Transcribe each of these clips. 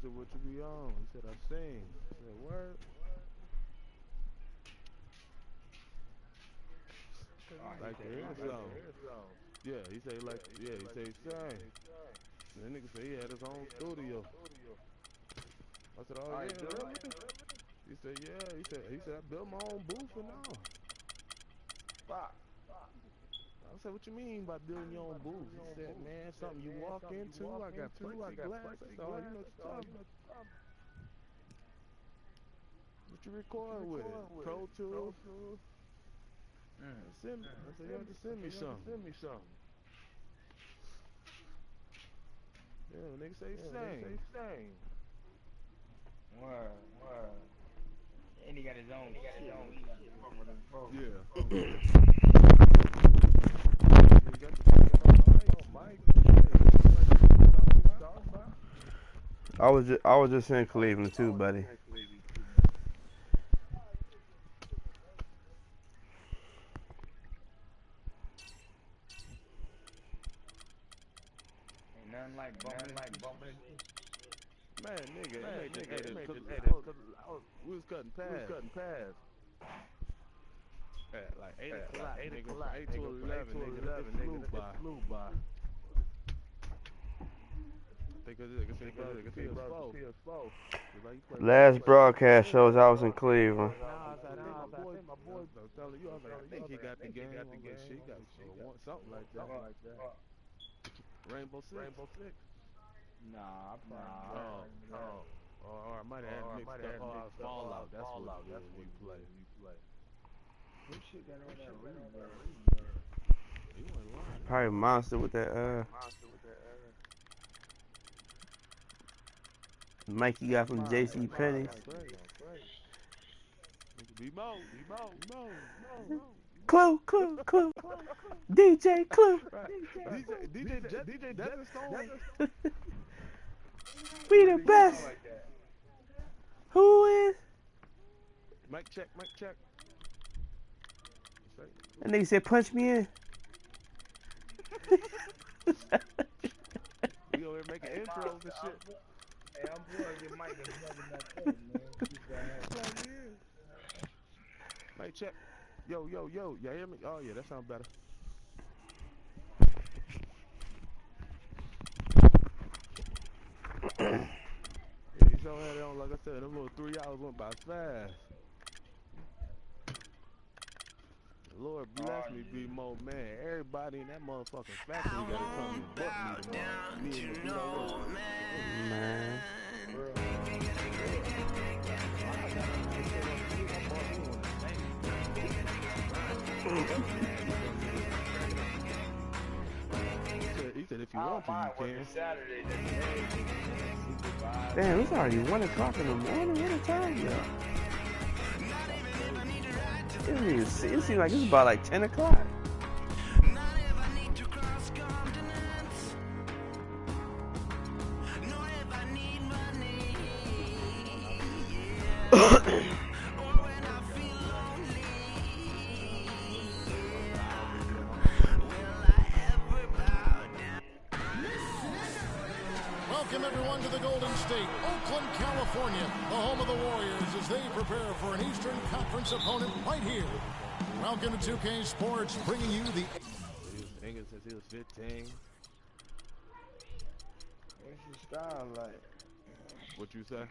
said, what you be on? He said, I sing. I said, word? Like to hear something. Yeah, he say like, yeah, he say he sang. That nigga say he had his own studio. I said, oh yeah, really? He said, yeah. He said I built my own booth and all. Fuck. I said, what you mean by building your own booth? He said, man, something you walk into. I got plexiglass. That's all. You know what you're talking about. What you record with? Pro Tools. Send me. I said, you have to send me something. Yeah, nigga say sing. Word. And he got his own Yeah. I was just in Cleveland too, buddy. Ain't nothing like bumping. Man, nigga, we was cutting past. At like 8 o'clock, 8 to 11, nigga, it flew by. Because PS4. Last broadcast shows I was in Cleveland. My boy, I was telling you, I think he got the game. She got something like that. Rainbow Six. Nah, or I might have had mixed up. Fallout. That's what we play. What shit got on that reverb? Probably Monster with that mic you got from J.C. Penney's. Mo. Clue. DJ Clue. DJ Devin Stone. We the best. Who is? Mic check. And they said, punch me in. We over here making intros and shit. Hey, I'm plugging your mic and plugging that thing, man. Mic check. Yo. Y'all hear me? Oh, yeah, that sounds better. Yeah, you so had it on, like I said, them little 3 hours went by fast. Lord bless me, B-Mo, man. Everybody in that motherfucking factory got to come and book me tomorrow. Man. He said if you want to, you can. Damn, it's already 1 o'clock in the morning. What a time, though? It seems like it's about like 10 o'clock. Welcome everyone to the Golden State, Oakland, California, the home of the Warriors as they prepare for an Eastern Conference opponent right here. Welcome to 2K Sports, bringing you the... Nigga since he was 15. What's your style like? What you say?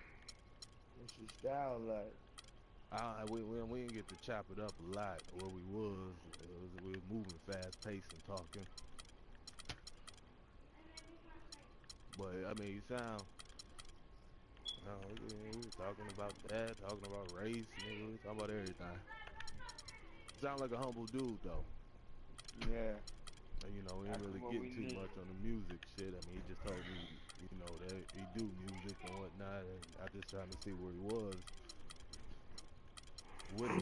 What's your style like? We didn't get to chop it up a lot. Where we was moving fast paced and talking. But I mean, you sound. We was talking about that, talking about race, nigga. We was talking about everything. You sound like a humble dude, though. Yeah. And, you know, we didn't really get too much on the music shit. I mean, he just told me, you know, that he do music and whatnot, and I just trying to see where he was.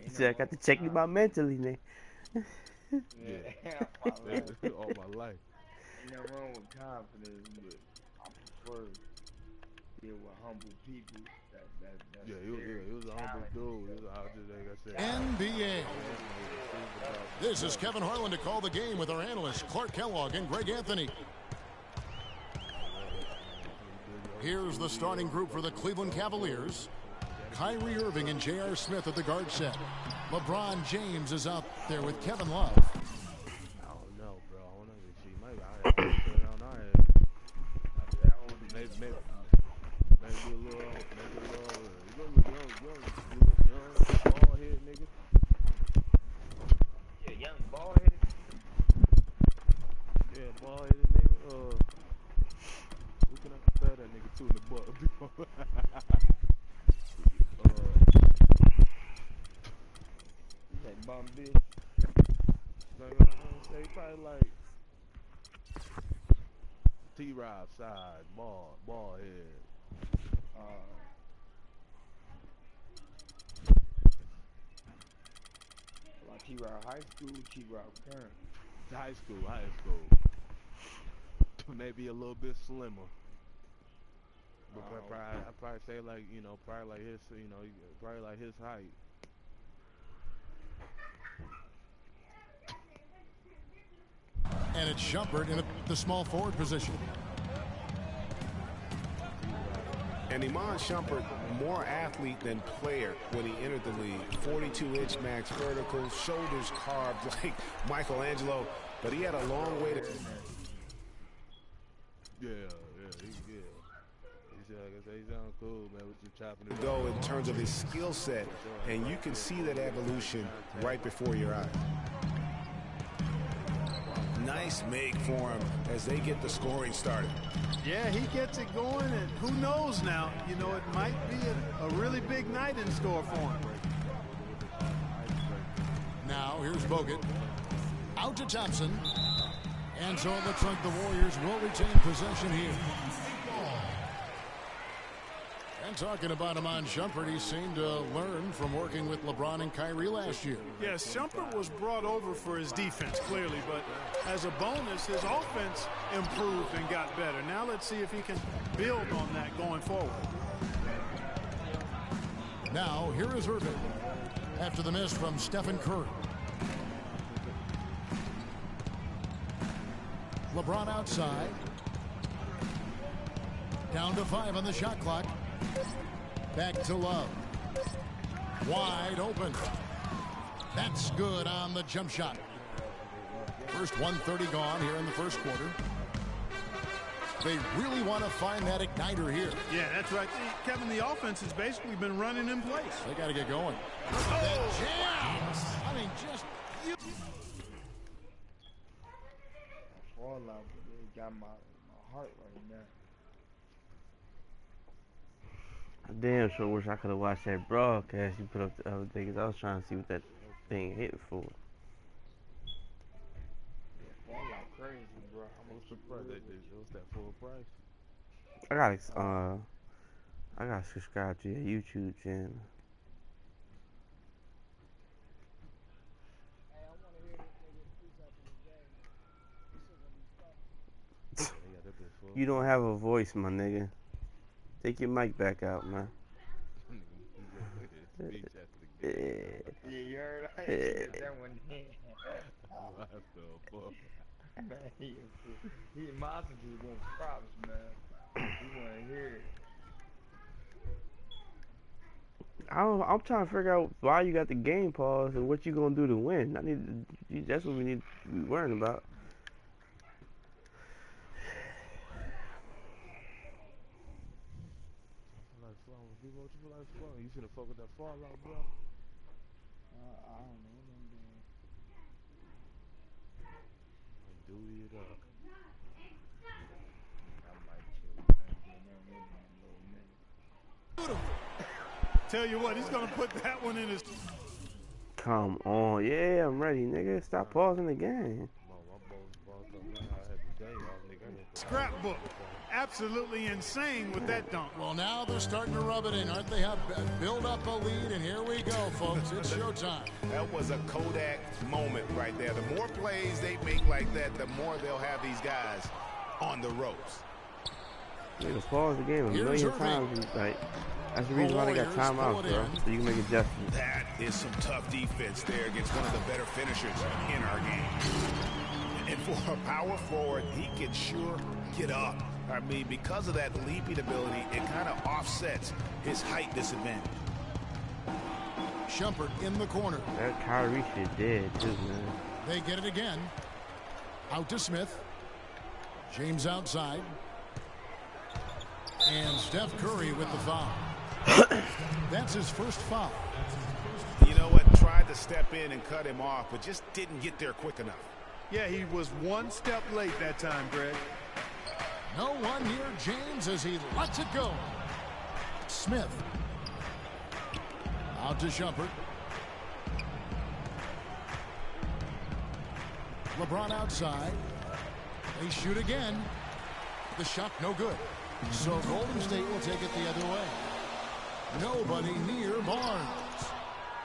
He said, I got to check you out mentally, nigga. Yeah. All my life. Ain't nothing wrong with confidence, but I prefer to deal with humble people. Yeah, he was a humble dude. He was out there, like I said. NBA. This is Kevin Harlan to call the game with our analysts Clark Kellogg and Greg Anthony. Here's the starting group for the Cleveland Cavaliers. Kyrie Irving and J.R. Smith at the guard set. LeBron James is out there with Kevin Love. I don't know, bro. I want to see. Maybe I had to put it on our head. Maybe a little, young, bald head nigga. Yeah, young bald headed. Yeah, bald headed nigga. We can compare that nigga to in the butt. Like Bum B. They probably like T-Rob side, bald head. Like T-Rob high school, T-Rob current. High school. Maybe a little bit slimmer. But I'd probably say like, probably like his, probably like his height. And it's Shumpert in the small forward position. And Iman Shumpert, more athlete than player when he entered the league. 42-inch max vertical, shoulders carved like Michelangelo, but he had a long way to... Yeah, he's good. Like I say, he sounds cool, man. With you chopping it go in terms of his skill set, and you can see that evolution right before your eyes. Nice make for him as they get the scoring started. Yeah, he gets it going, and who knows now? You know, it might be a really big night in store for him. Now, here's Bogut. Out to Thompson. And so it looks like the Warriors will retain possession here. And talking about Iman Shumpert, he seemed to learn from working with LeBron and Kyrie last year. Yes, Shumpert was brought over for his defense, clearly, but as a bonus, his offense improved and got better. Now let's see if he can build on that going forward. Now, here is Irving after the miss from Stephen Curry. LeBron outside. Down to 5 on the shot clock. Back to Love. Wide open. That's good on the jump shot. First 1:30 gone here in the first quarter. They really want to find that igniter here. Yeah, that's right. Kevin, the offense has basically been running in place. They got to get going. That jams. I mean, just... Fallout really got my heart right now. I damn sure wish I could have watched that broadcast you put up the other day, because I was trying to see what that thing hit for. Yeah, Fallout crazy, bro. I'm surprised that was that full price. I gotta subscribe to your YouTube channel. You don't have a voice, my nigga. Take your mic back out, man. Yeah, you heard? I ain't that one. Man, he monster just wants props, man. He want to hear it. I'm trying to figure out why you got the game paused and what you gonna do to win. That's what we need to be worrying about. You should have focused that Fallout, bro. I don't know. Do it up. I might chill. Tell you what, he's going to put that one in his... Come on. Yeah, I'm ready, nigga. Stop pausing the game. Scrapbook. Absolutely insane with that dunk. Well, now they're starting to rub it in, aren't they? Have build up a lead, and here we go, folks. It's showtime. That was a Kodak moment right there. The more plays they make like that, the more they'll have these guys on the ropes. Nigga, pause the game a million times. Like, that's the reason why they got timeouts, bro. So you can make adjustments. That is some tough defense there against one of the better finishers in our game. And for a power forward, he can sure get up I mean, because of that leaping ability, it kind of offsets his height disadvantage. Shumpert in the corner. That Kyrie shit dead too, man. They get it again. Out to Smith. James outside. And Steph Curry with the foul. That's his first foul. You know what? Tried to step in and cut him off, but just didn't get there quick enough. Yeah, he was one step late that time, Greg. No one near James as he lets it go. Smith. Out to Shumpert. LeBron outside. They shoot again. The shot no good. So Golden State will take it the other way. Nobody near Barnes.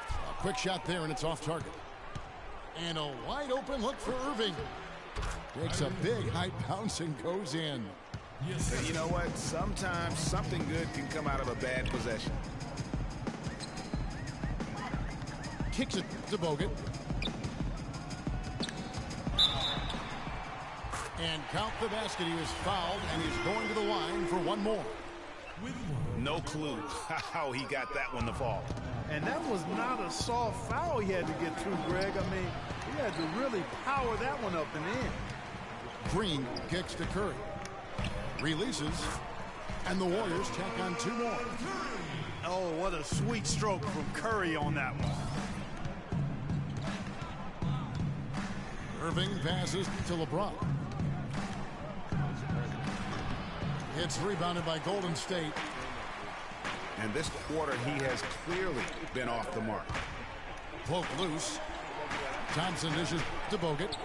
A quick shot there, and it's off target. And a wide open look for Irving. Takes a big high bounce and goes in. You know what? Sometimes something good can come out of a bad possession. Kicks it to Bogut. And count the basket. He was fouled, and he's going to the line for one more. No clue how he got that one to fall. And that was not a soft foul he had to get through, Greg. I mean, he had to really power that one up and in. Green kicks to Curry. Releases. And the Warriors tack on two more. Oh, what a sweet stroke from Curry on that one. Irving passes to LeBron. It's rebounded by Golden State. And this quarter, he has clearly been off the mark. Poke loose. Thompson dishes to Bogut.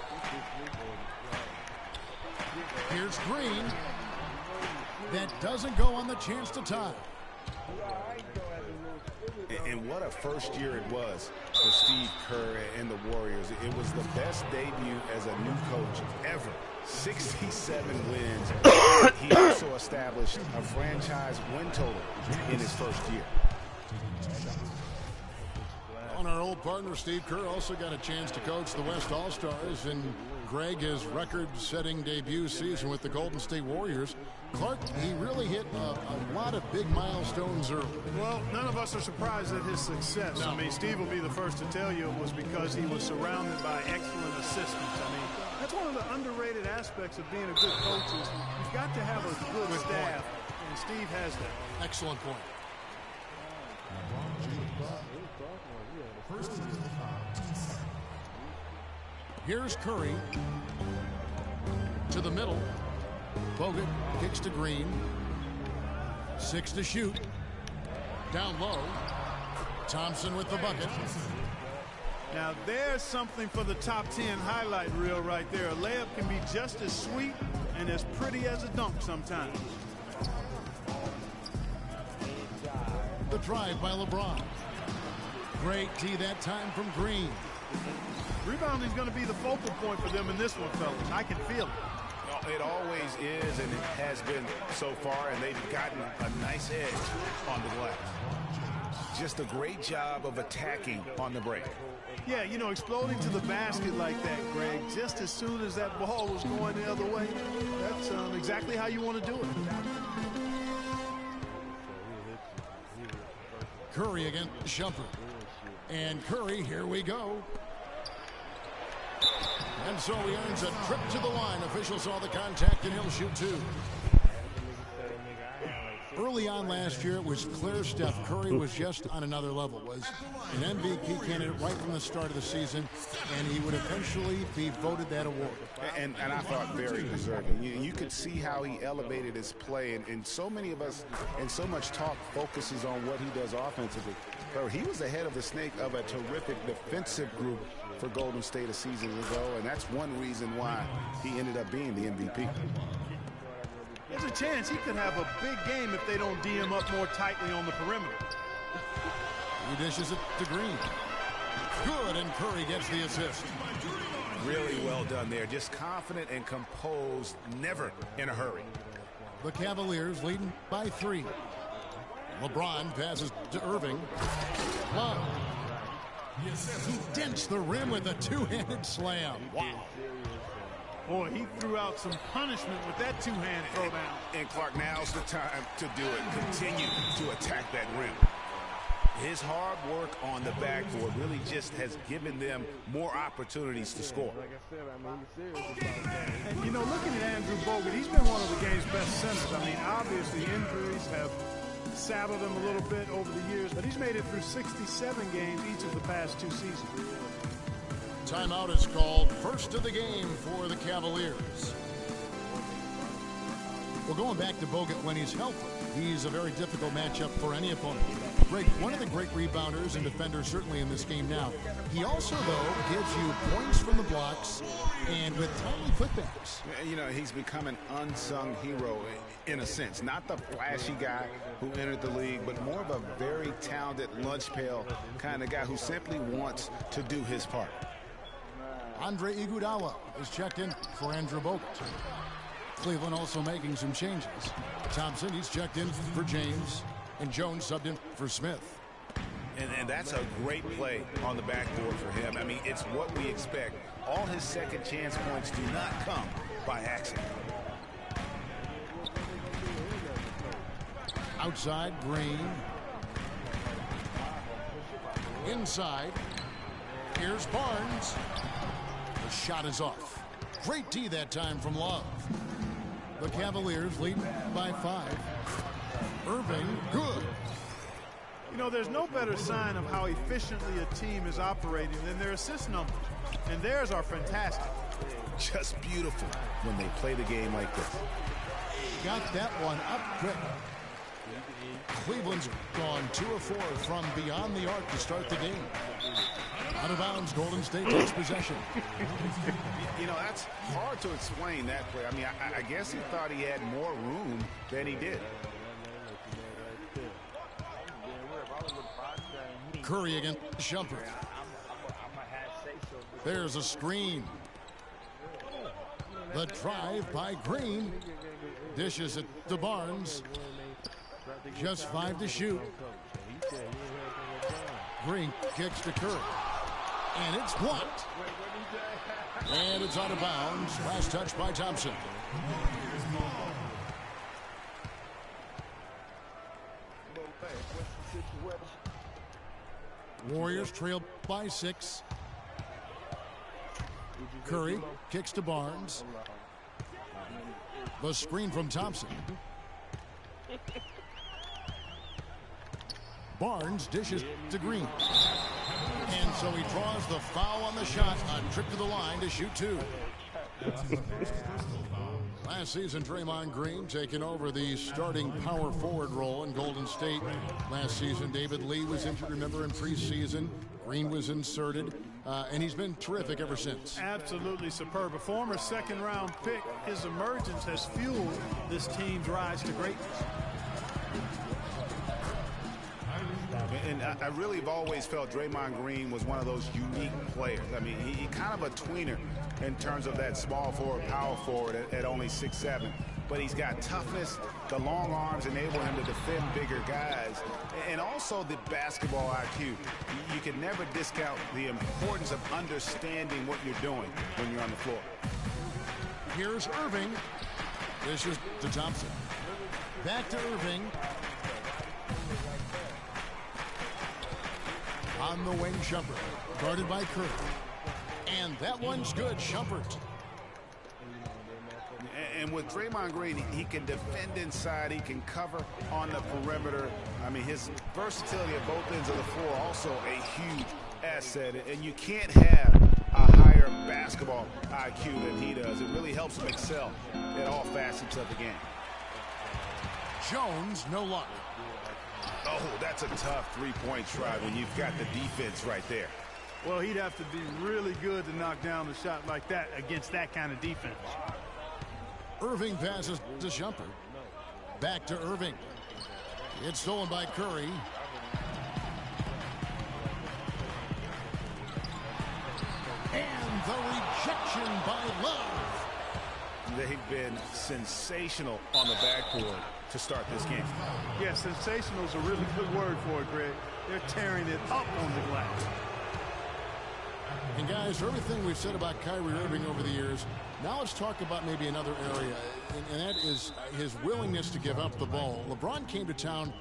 Here's Green. That doesn't go on the chance to tie. And what a first year it was for Steve Kerr and the Warriors. It was the best debut as a new coach ever. 67 wins. He also established a franchise win total in his first year. On our old partner, Steve Kerr also got a chance to coach the West All-Stars, and Greg, his record-setting debut season with the Golden State Warriors. Clark, he really hit a lot of big milestones early. Well, none of us are surprised at his success. No. I mean, Steve will be the first to tell you it was because he was surrounded by excellent assistants. I mean, that's one of the underrated aspects of being a good coach is you've got to have a good staff, and Steve has that. Excellent point. Here's Curry to the middle. Bogut kicks to Green. 6 to shoot. Down low. Thompson with the bucket. Now there's something for the top 10 highlight reel right there. A layup can be just as sweet and as pretty as a dunk sometimes. The drive by LeBron. Great D that time from Green. Rebounding is going to be the focal point for them in this one, fellas. I can feel it. Well, it always is, and it has been so far, and they've gotten a nice edge on the glass. Just a great job of attacking on the break. Yeah, you know, exploding to the basket like that, Greg, just as soon as that ball was going the other way, that's exactly how you want to do it. Curry against Shumpert. And Curry, here we go. And so he earns a trip to the line. Officials saw the contact, and he'll shoot two. Early on last year, it was clear Steph Curry was just on another level. Was an MVP candidate right from the start of the season, and he would eventually be voted that award. And I thought very deserving. You could see how he elevated his play, and so many of us, and so much talk focuses on what he does offensively. But he was ahead of the snake of a terrific defensive group for Golden State a season ago, and that's one reason why he ended up being the MVP. There's a chance he could have a big game if they don't D him up more tightly on the perimeter. He dishes it to Green. Good, and Curry gets the assist. Really well done there. Just confident and composed, never in a hurry. The Cavaliers leading by 3. LeBron passes to Irving. Love. He dents the rim with a two-handed slam. Wow. Boy, he threw out some punishment with that two-hand throwdown. And Clark, now's the time to do it. Continue to attack that rim. His hard work on the backboard really just has given them more opportunities to score. And, you know, looking at Andrew Bogut, he's been one of the game's best centers. I mean, obviously injuries have saddled him a little bit over the years, but he's made it through 67 games each of the past 2 seasons. Timeout is called. First of the game for the Cavaliers. Well, going back to Bogut when he's healthy, he's a very difficult matchup for any opponent. Greg, one of the great rebounders and defenders certainly in this game now. He also, though, gives you points from the blocks and with timely putbacks. You know, he's become an unsung hero in a sense. Not the flashy guy who entered the league, but more of a very talented lunch pail kind of guy who simply wants to do his part. Andre Iguodala is checked in for Andrew Bogut. Cleveland also making some changes. Thompson, he's checked in for James, and Jones subbed in for Smith. And that's a great play on the backboard for him. I mean, it's what we expect. All his second chance points do not come by accident. Outside, Green. Inside, here's Barnes. The shot is off. Great D that time from Love. The Cavaliers lead by 5. Irving, good. You know, there's no better sign of how efficiently a team is operating than their assist numbers. And theirs are fantastic. Just beautiful when they play the game like this. Got that one up quick. Cleveland's gone 2 of 4 from beyond the arc to start the game. Out of bounds, Golden State takes possession. You know, that's hard to explain that play. I mean, I guess he thought he had more room than he did. Curry against Shumpert. There's a screen. The drive by Green. Dishes it to Barnes. Just 5 to shoot. Green kicks to Curry. And it's blocked. And it's out of bounds. Last touch by Thompson. Warriors trail by 6. Curry kicks to Barnes. The screen from Thompson. Barnes dishes to Green. And so he draws the foul on the shot. A trip to the line to shoot 2. Last season, Draymond Green taking over the starting power forward role in Golden State. Last season, David Lee was injured, remember, in preseason. Green was inserted, and he's been terrific ever since. Absolutely superb. A former second-round pick, his emergence has fueled this team's rise to greatness. And I really have always felt Draymond Green was one of those unique players. I mean, he kind of a tweener in terms of that small forward, power forward at only 6'7". But he's got toughness. The long arms enable him to defend bigger guys. And also the basketball IQ. You can never discount the importance of understanding what you're doing when you're on the floor. Here's Irving. This is to Thompson. Back to Irving. On the wing, Shumpert. Guarded by Curry. And that one's good, Shumpert. And with Draymond Green, he can defend inside. He can cover on the perimeter. I mean, his versatility at both ends of the floor also a huge asset. And you can't have a higher basketball IQ than he does. It really helps him excel at all facets of the game. Jones, no luck. Oh, that's a tough three-point try when you've got the defense right there. Well, he'd have to be really good to knock down a shot like that against that kind of defense. Irving passes to Shumpert. Back to Irving. It's stolen by Curry. And the rejection by Love. They've been sensational on the backboard to start this game. Yeah, sensational is a really good word for it, Greg. They're tearing it up on the glass. And guys, for everything we've said about Kyrie Irving over the years, now let's talk about maybe another area, and that is his willingness to give up the ball. LeBron came to town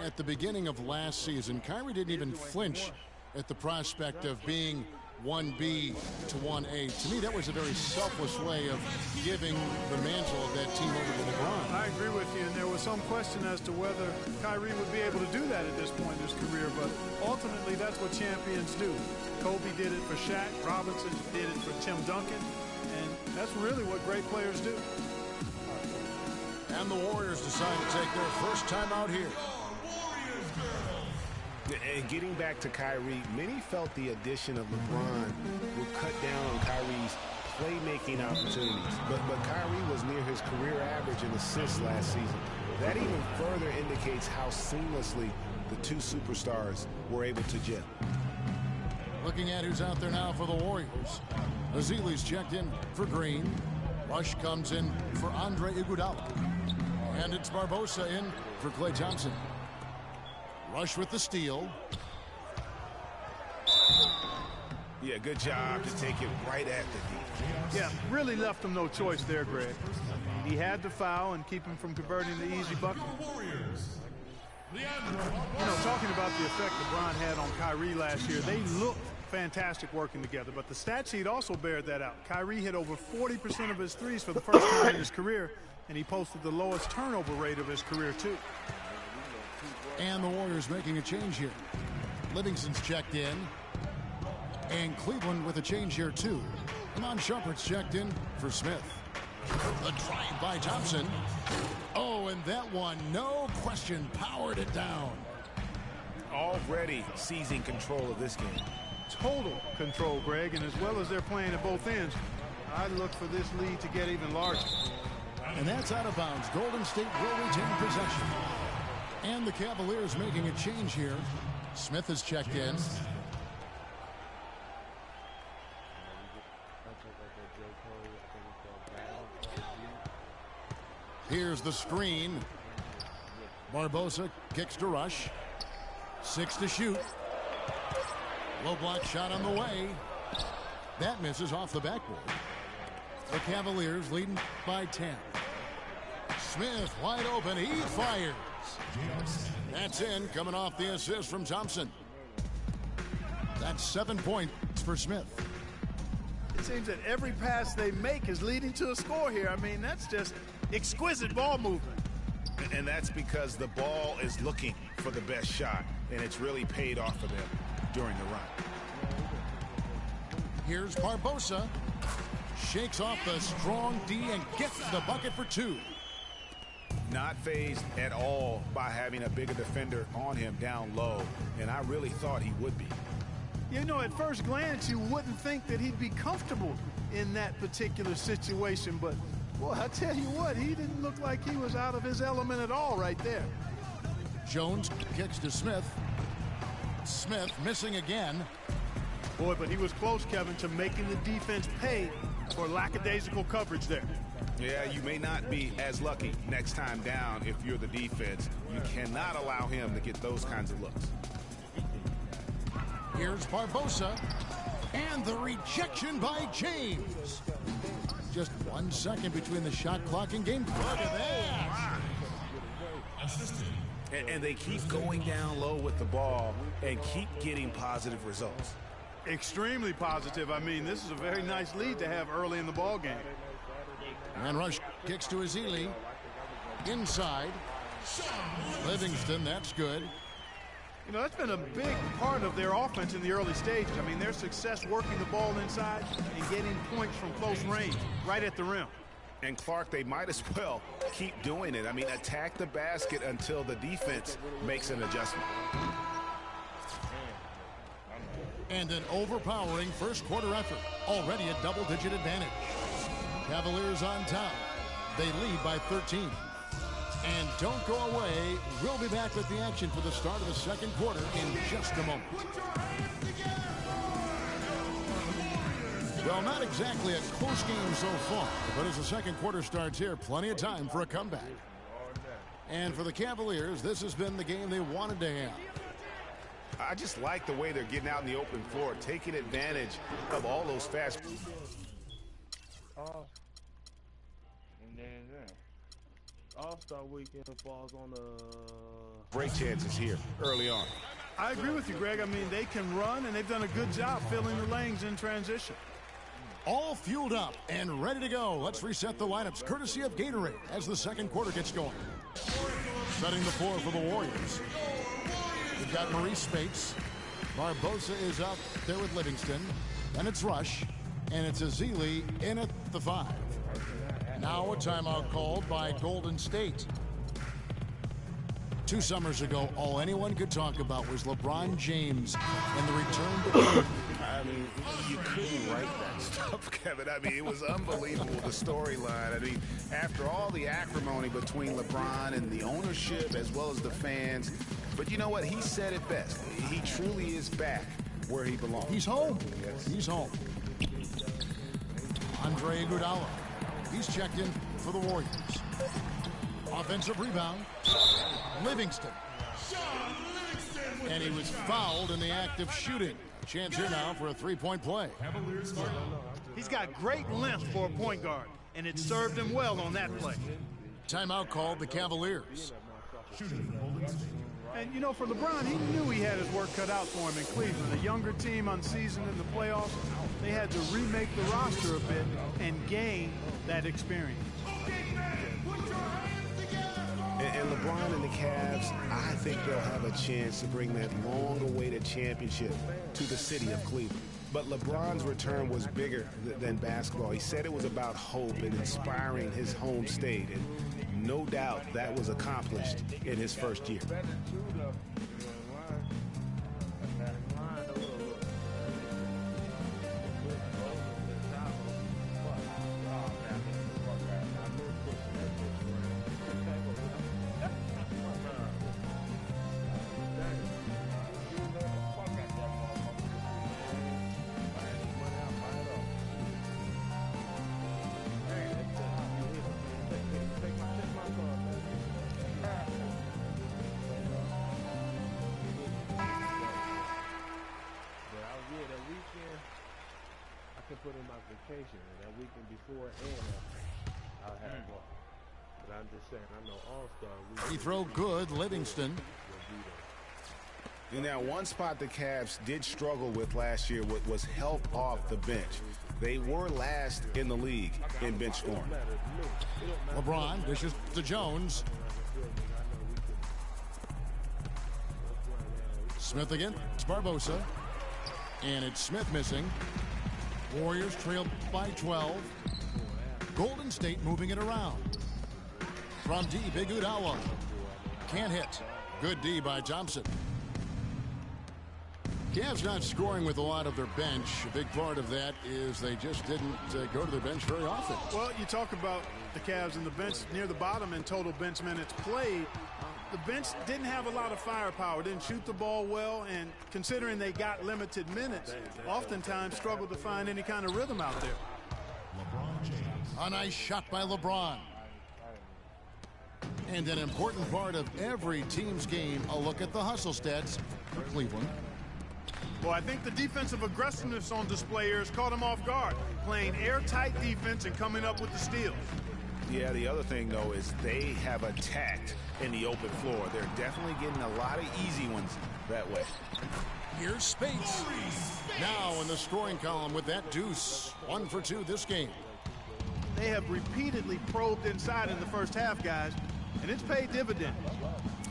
at the beginning of last season. Kyrie didn't even flinch at the prospect of being 1B to 1A. To me, that was a very selfless way of giving the mantle of that team over to LeBron. I agree with you, and there was some question as to whether Kyrie would be able to do that at this point in his career, but ultimately that's what champions do. Kobe did it for Shaq, Robinson did it for Tim Duncan, and that's really what great players do. And the Warriors decide to take their first time out here. And getting back to Kyrie, many felt the addition of LeBron would cut down on Kyrie's playmaking opportunities. But Kyrie was near his career average in assists last season. That even further indicates how seamlessly the two superstars were able to gel. Looking at who's out there now for the Warriors. Ezeli's checked in for Green. Rush comes in for Andre Iguodala. And it's Barbosa in for Klay Thompson. Rush with the steal. Yeah, good job to take it right at the defense. Yeah, really left him no choice there, Greg. He had to foul and keep him from converting the easy bucket. You know, talking about the effect LeBron had on Kyrie last year, they looked fantastic working together, but the stat sheet also bared that out. Kyrie hit over 40% of his threes for the first time in his career, and he posted the lowest turnover rate of his career, too. And the Warriors making a change here. Livingston's checked in. And Cleveland with a change here, too. Iman Shumpert's checked in for Smith. The drive by Thompson. Oh, and that one, no question, powered it down. Already seizing control of this game. Total control, Greg, and as well as they're playing at both ends, I look for this lead to get even larger. And that's out of bounds. Golden State will retain possession. And the Cavaliers making a change here. Smith is checked in. Here's the screen. Barbosa kicks to Rush. 6 to shoot. Low block shot on the way. That misses off the backboard. The Cavaliers leading by 10. Smith wide open. He fires. That's in, coming off the assist from Thompson. That's 7 points for Smith. It seems that every pass they make is leading to a score here. I mean, that's just exquisite ball movement. And that's because the ball is looking for the best shot, and it's really paid off for them during the run. Here's Barbosa. Shakes off the strong D and gets the bucket for 2. Not fazed at all by having a bigger defender on him down low, and I really thought he would be. You know, at first glance, you wouldn't think that he'd be comfortable in that particular situation, but, boy, I tell you what, he didn't look like he was out of his element at all right there. Jones kicks to Smith. Smith missing again. Boy, but he was close, Kevin, to making the defense pay for lackadaisical coverage there. Yeah, you may not be as lucky next time down if you're the defense. You cannot allow him to get those kinds of looks. Here's Barbosa. And the rejection by James. Just 1 second between the shot clock and game. Look at that. And they keep going down low with the ball and keep getting positive results. Extremely positive. I mean, this is a very nice lead to have early in the ball game. And Rush kicks to Ezeli. Inside. Livingston, that's good. You know, that's been a big part of their offense in the early stages. I mean, their success working the ball inside and getting points from close range, right at the rim. And Clark, they might as well keep doing it. I mean, attack the basket until the defense makes an adjustment. And an overpowering first quarter effort. Already a double-digit advantage. Cavaliers on top. They lead by 13. And don't go away. We'll be back with the action for the start of the second quarter in just a moment. Well, not exactly a close game so far, but as the second quarter starts here, plenty of time for a comeback. And for the Cavaliers, this has been the game they wanted to have. I just like the way they're getting out in the open floor, taking advantage of all those fast. And then All-Star Weekend falls on the Great chances here early on. I agree with you, Greg. I mean, they can run, and they've done a good job filling the lanes in transition. All fueled up and ready to go. Let's reset the lineups courtesy of Gatorade as the second quarter gets going. Setting the floor for the Warriors. We've got Maurice Spates. Barbosa is up there with Livingston. And it's Rush. And it's Azili in at the 5. Now a timeout called by Golden State. 2 summers ago, all anyone could talk about was LeBron James and the return to I mean, you couldn't write that stuff, Kevin. I mean, it was unbelievable, the storyline. I mean, after all the acrimony between LeBron and the ownership as well as the fans, but you know what? He said it best. He truly is back where he belongs. He's home. He's home. Andre Iguodala. He's checked in for the Warriors. Offensive rebound. Livingston. And he was fouled in the act of shooting. Chance here now for a three-point play. He's got great length for a point guard, and it served him well on that play. Timeout called the Cavaliers. And, you know, for LeBron, he knew he had his work cut out for him in Cleveland. A younger team unseasoned in the playoffs. They had to remake the roster a bit and gain that experience. And LeBron and the Cavs, I think they'll have a chance to bring that long-awaited championship to the city of Cleveland. But LeBron's return was bigger than basketball. He said it was about hope and inspiring his home state. And no doubt that was accomplished in his first year. Put in my vacation that weekend before and after I'll have one. But I'm just saying, I know All-Star weekend. He throw good, Livingston. And now one spot the Cavs did struggle with last year was help off the bench. They were last in the league in bench scoring. LeBron dishes to Jones. Smith again. It's Barbosa. And it's Smith missing. Warriors trailed by 12. Golden State moving it around. From D, Big Iguodala. Can't hit. Good D by Thompson. Cavs not scoring with a lot of their bench. A big part of that is they just didn't go to their bench very often. Well, you talk about the Cavs and the bench near the bottom in total bench minutes played. The bench didn't have a lot of firepower, didn't shoot the ball well, and considering they got limited minutes, oftentimes struggled to find any kind of rhythm out there. A nice shot by LeBron. And an important part of every team's game, a look at the hustle stats for Cleveland. Well, I think the defensive aggressiveness on display here has caught him off guard, playing airtight defense and coming up with the steals. Yeah, the other thing, though, is they have attacked in the open floor. They're definitely getting a lot of easy ones that way. Here's Spates. Now in the scoring column with that deuce. 1 for 2 this game. They have repeatedly probed inside in the first half, guys, and it's paid dividends.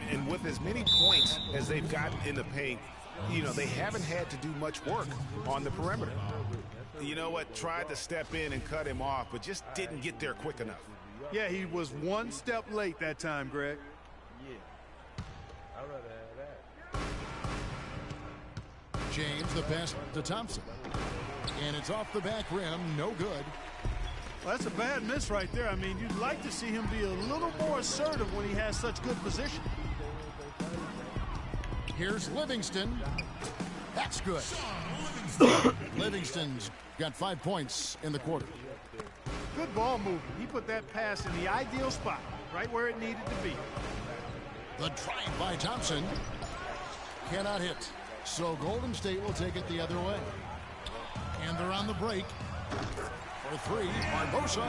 And with as many points as they've gotten in the paint, you know, they haven't had to do much work on the perimeter. You know what? Tried to step in and cut him off, but just didn't get there quick enough. Yeah, he was one step late that time, Greg. Yeah. I'd rather have that. James, the pass to Thompson. And it's off the back rim. No good. Well, that's a bad miss right there. I mean, you'd like to see him be a little more assertive when he has such good position. Here's Livingston. That's good. Livingston's got 5 points in the quarter. Good ball movement. He put that pass in the ideal spot, right where it needed to be. The drive by Thompson. Cannot hit. So Golden State will take it the other way. And they're on the break. For three, Barbosa.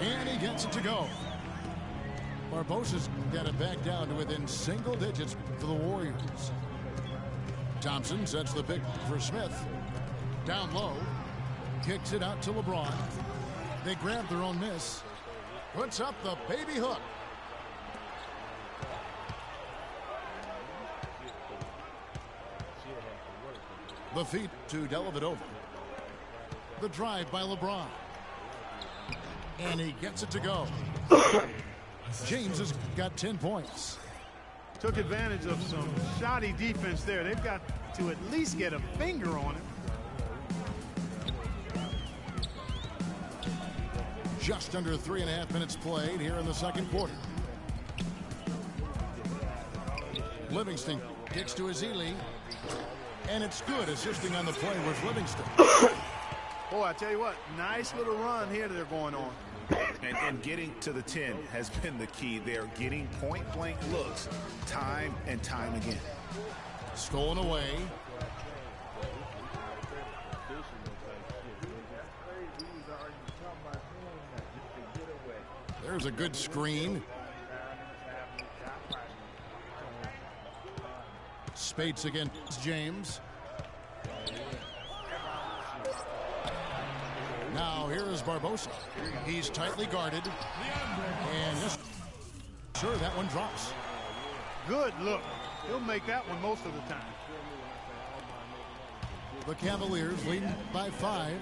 And he gets it to go. Barbosa's got it back down to within single digits for the Warriors. Thompson sets the pick for Smith. Down low. Kicks it out to LeBron. They grab their own miss. Puts up the baby hook. The feed to Dellavedova. The drive by LeBron. And he gets it to go. James has got 10 points. Took advantage of some shoddy defense there. They've got to at least get a finger on it. Just under 3.5 minutes played here in the second quarter. Livingston kicks to Ezeli. And it's good, assisting on the play with Livingston. Boy, I tell you what, nice little run here they're going on. And getting to the 10 has been the key. They're getting point-blank looks time and time again. Stolen away. There's a good screen. Spates against James. Now here is Barbosa. He's tightly guarded. And yes, sure, that one drops. Good look. He'll make that one most of the time. The Cavaliers leading by 5.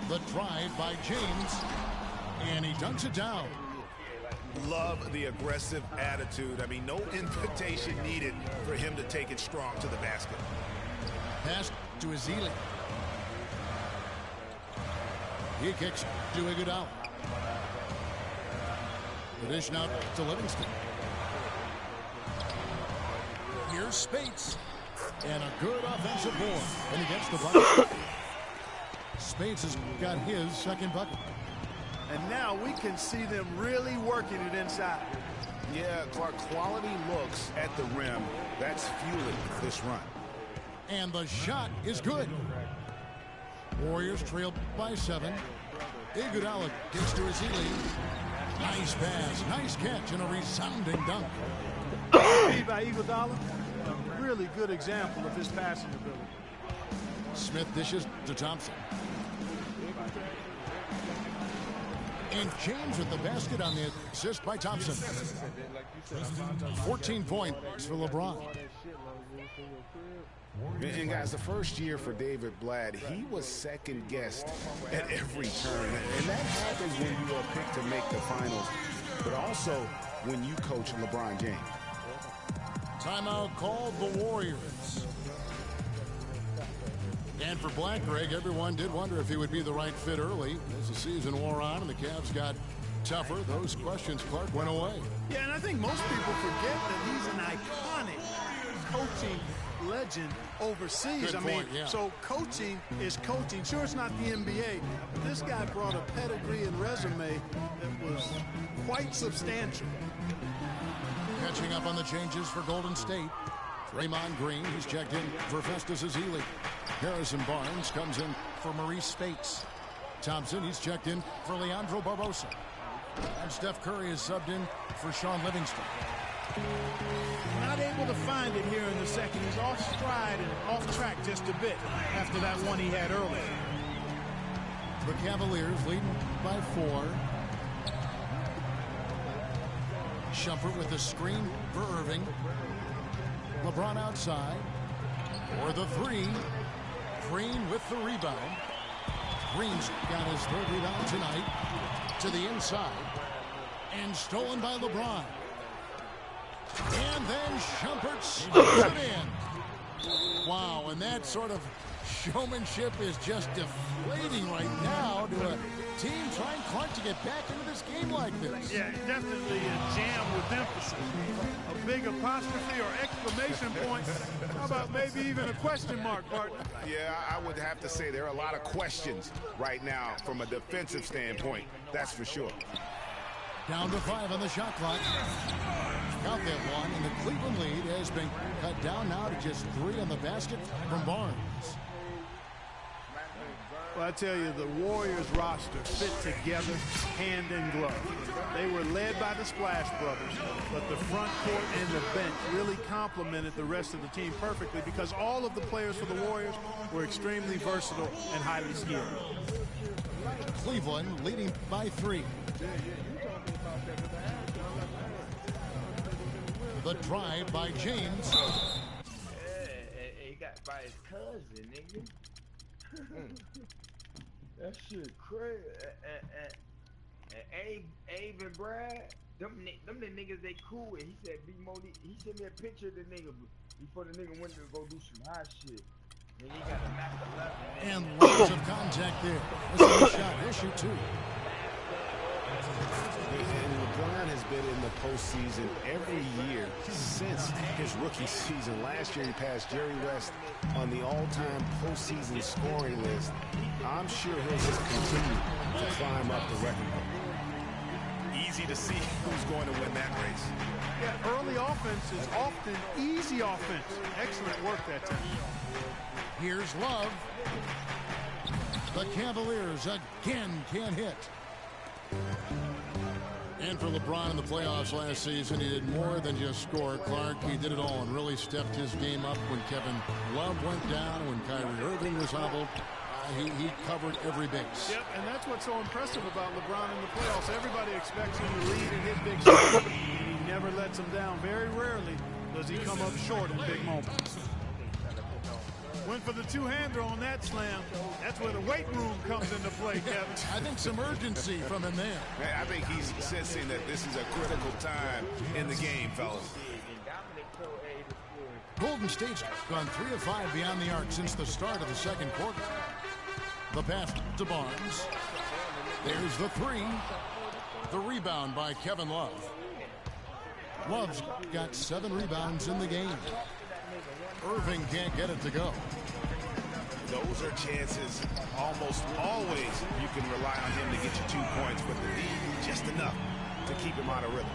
The drive by James. And he dunks it down. Love the aggressive attitude. I mean, no invitation needed for him to take it strong to the basket. Pass to Ezeli. He kicks to Iguodala. The dish now to Livingston. Here's Spates. And a good offensive board. And he gets the bucket. Spates has got his second bucket. And now we can see them really working it inside. Yeah, Clark, quality looks at the rim. That's fueling this run. And the shot is good. Warriors trail by 7. Iguodala gets to Ezeli. Nice pass, nice catch, and a resounding dunk. By Iguodala, a really good example of his passing ability. Smith dishes to Thompson. And James with the basket on the assist by Thompson. 14 points for LeBron. And guys, the first year for David Blatt, he was second-guessed at every turn. And that happens when you are picked to make the finals, but also when you coach LeBron James. Timeout called the Warriors. And for Black, Greg, everyone did wonder if he would be the right fit early. As the season wore on and the Cavs got tougher, those questions, Clark, went away. Yeah, and I think most people forget that he's an iconic coaching legend overseas. Good point, yeah. So coaching is coaching. Sure, it's not the NBA, but this guy brought a pedigree and resume that was quite substantial. Catching up on the changes for Golden State. Draymond Green, he's checked in for Festus Ezeli. Harrison Barnes comes in for Maurice Spates. Thompson, he's checked in for Leandro Barbosa. And Steph Curry is subbed in for Sean Livingston. Not able to find it here in the second. He's off stride and off track just a bit after that one he had earlier. The Cavaliers leading by 4. Shumpert with the screen for Irving. LeBron outside for the 3. Green with the rebound. Green's got his 3rd rebound tonight. To the inside. And stolen by LeBron. And then Shumpert slips it in. Wow, and that sort of showmanship is just deflating right now to a team trying, Clark, to get back into this game like this. Yeah, definitely a jam with emphasis. A big apostrophe or exclamation point. How about maybe even a question mark, partner? Yeah, I would have to say there are a lot of questions right now from a defensive standpoint. That's for sure. Down to 5 on the shot clock. Count that one, and the Cleveland lead has been cut down now to just 3 on the basket from Barnes. Well, I tell you, the Warriors roster fit together hand in glove. They were led by the Splash Brothers, but the front court and the bench really complemented the rest of the team perfectly because all of the players for the Warriors were extremely versatile and highly skilled. Cleveland leading by 3. The drive by James. He got by his cousin, nigga. That shit crazy. And Abe and Brad, them the niggas they cool with. He said he sent me a picture of the nigga before the nigga went to go do some hot shit. Then he got a knock 11. And lots of contact there. This is a shot. He'll shoot 2. And LeBron has been in the postseason every year since his rookie season. Last year he passed Jerry West on the all-time postseason scoring list. I'm sure he'll just continue to climb up the record book. Easy to see who's going to win that race. Yeah, early offense is often easy offense. Excellent work that time. Here's Love. The Cavaliers again can't hit. And for LeBron in the playoffs last season, he did more than just score. Clark, he did it all and really stepped his game up when Kevin Love went down, when Kyrie Irving was hobbled. He covered every base. Yep, and that's what's so impressive about LeBron in the playoffs. Everybody expects him to lead and hit big shots. He never lets them down. Very rarely does he come up short in big moments. Went for the two-hander on that slam. That's where the weight room comes into play, Kevin. I think some urgency from him there. I think he's sensing that this is a critical time in the game, fellas. Golden State's gone 3 of 5 beyond the arc since the start of the second quarter. The pass to Barnes. There's the 3. The rebound by Kevin Love. Love's got 7 rebounds in the game. Irving can't get it to go. Those are chances almost always you can rely on him to get you 2 points, but the lead just enough to keep him out of rhythm.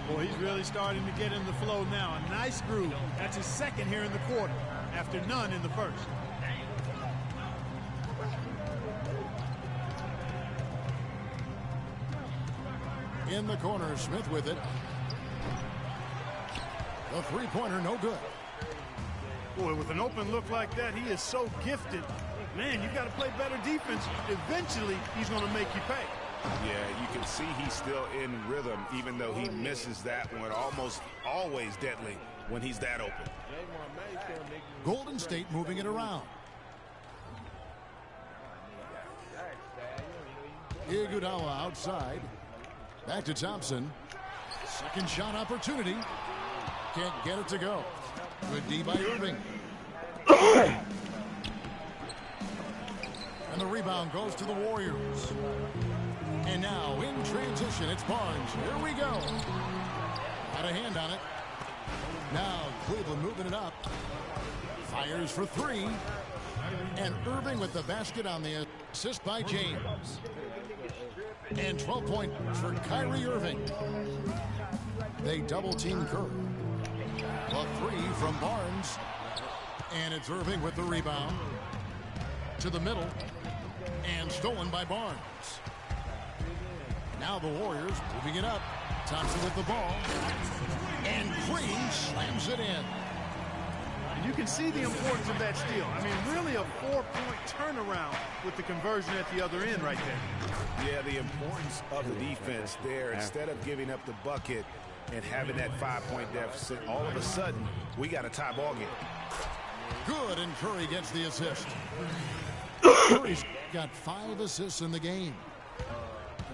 Boy, he's really starting to get in the flow now. A nice groove. That's his second here in the quarter, after none in the first. In the corner, Smith with it. The three-pointer, no good. Boy, with an open look like that, he is so gifted. Man, you got to play better defense. Eventually, he's going to make you pay. Yeah, you can see he's still in rhythm, even though he misses that one. Almost always deadly when he's that open. Golden State moving it around. Iguodala outside. Back to Thompson. Second shot opportunity. Can't get it to go. Good D by Irving. And the rebound goes to the Warriors. And now in transition, it's Barnes. Here we go. Got a hand on it. Now Cleveland moving it up. Fires for 3. And Irving with the basket on the assist by James. And 12 points for Kyrie Irving. They double-team Curry. The 3 from Barnes. And it's Irving with the rebound. To the middle. And stolen by Barnes. Now the Warriors moving it up. Thompson with the ball. And Green slams it in. And you can see the importance of that steal. I mean, really a 4-point turnaround with the conversion at the other end right there. Yeah, the importance of the defense there. Instead of giving up the bucket and having that 5-point deficit, all of a sudden, we got a tie ball game. Good, and Curry gets the assist. Curry's got 5 assists in the game.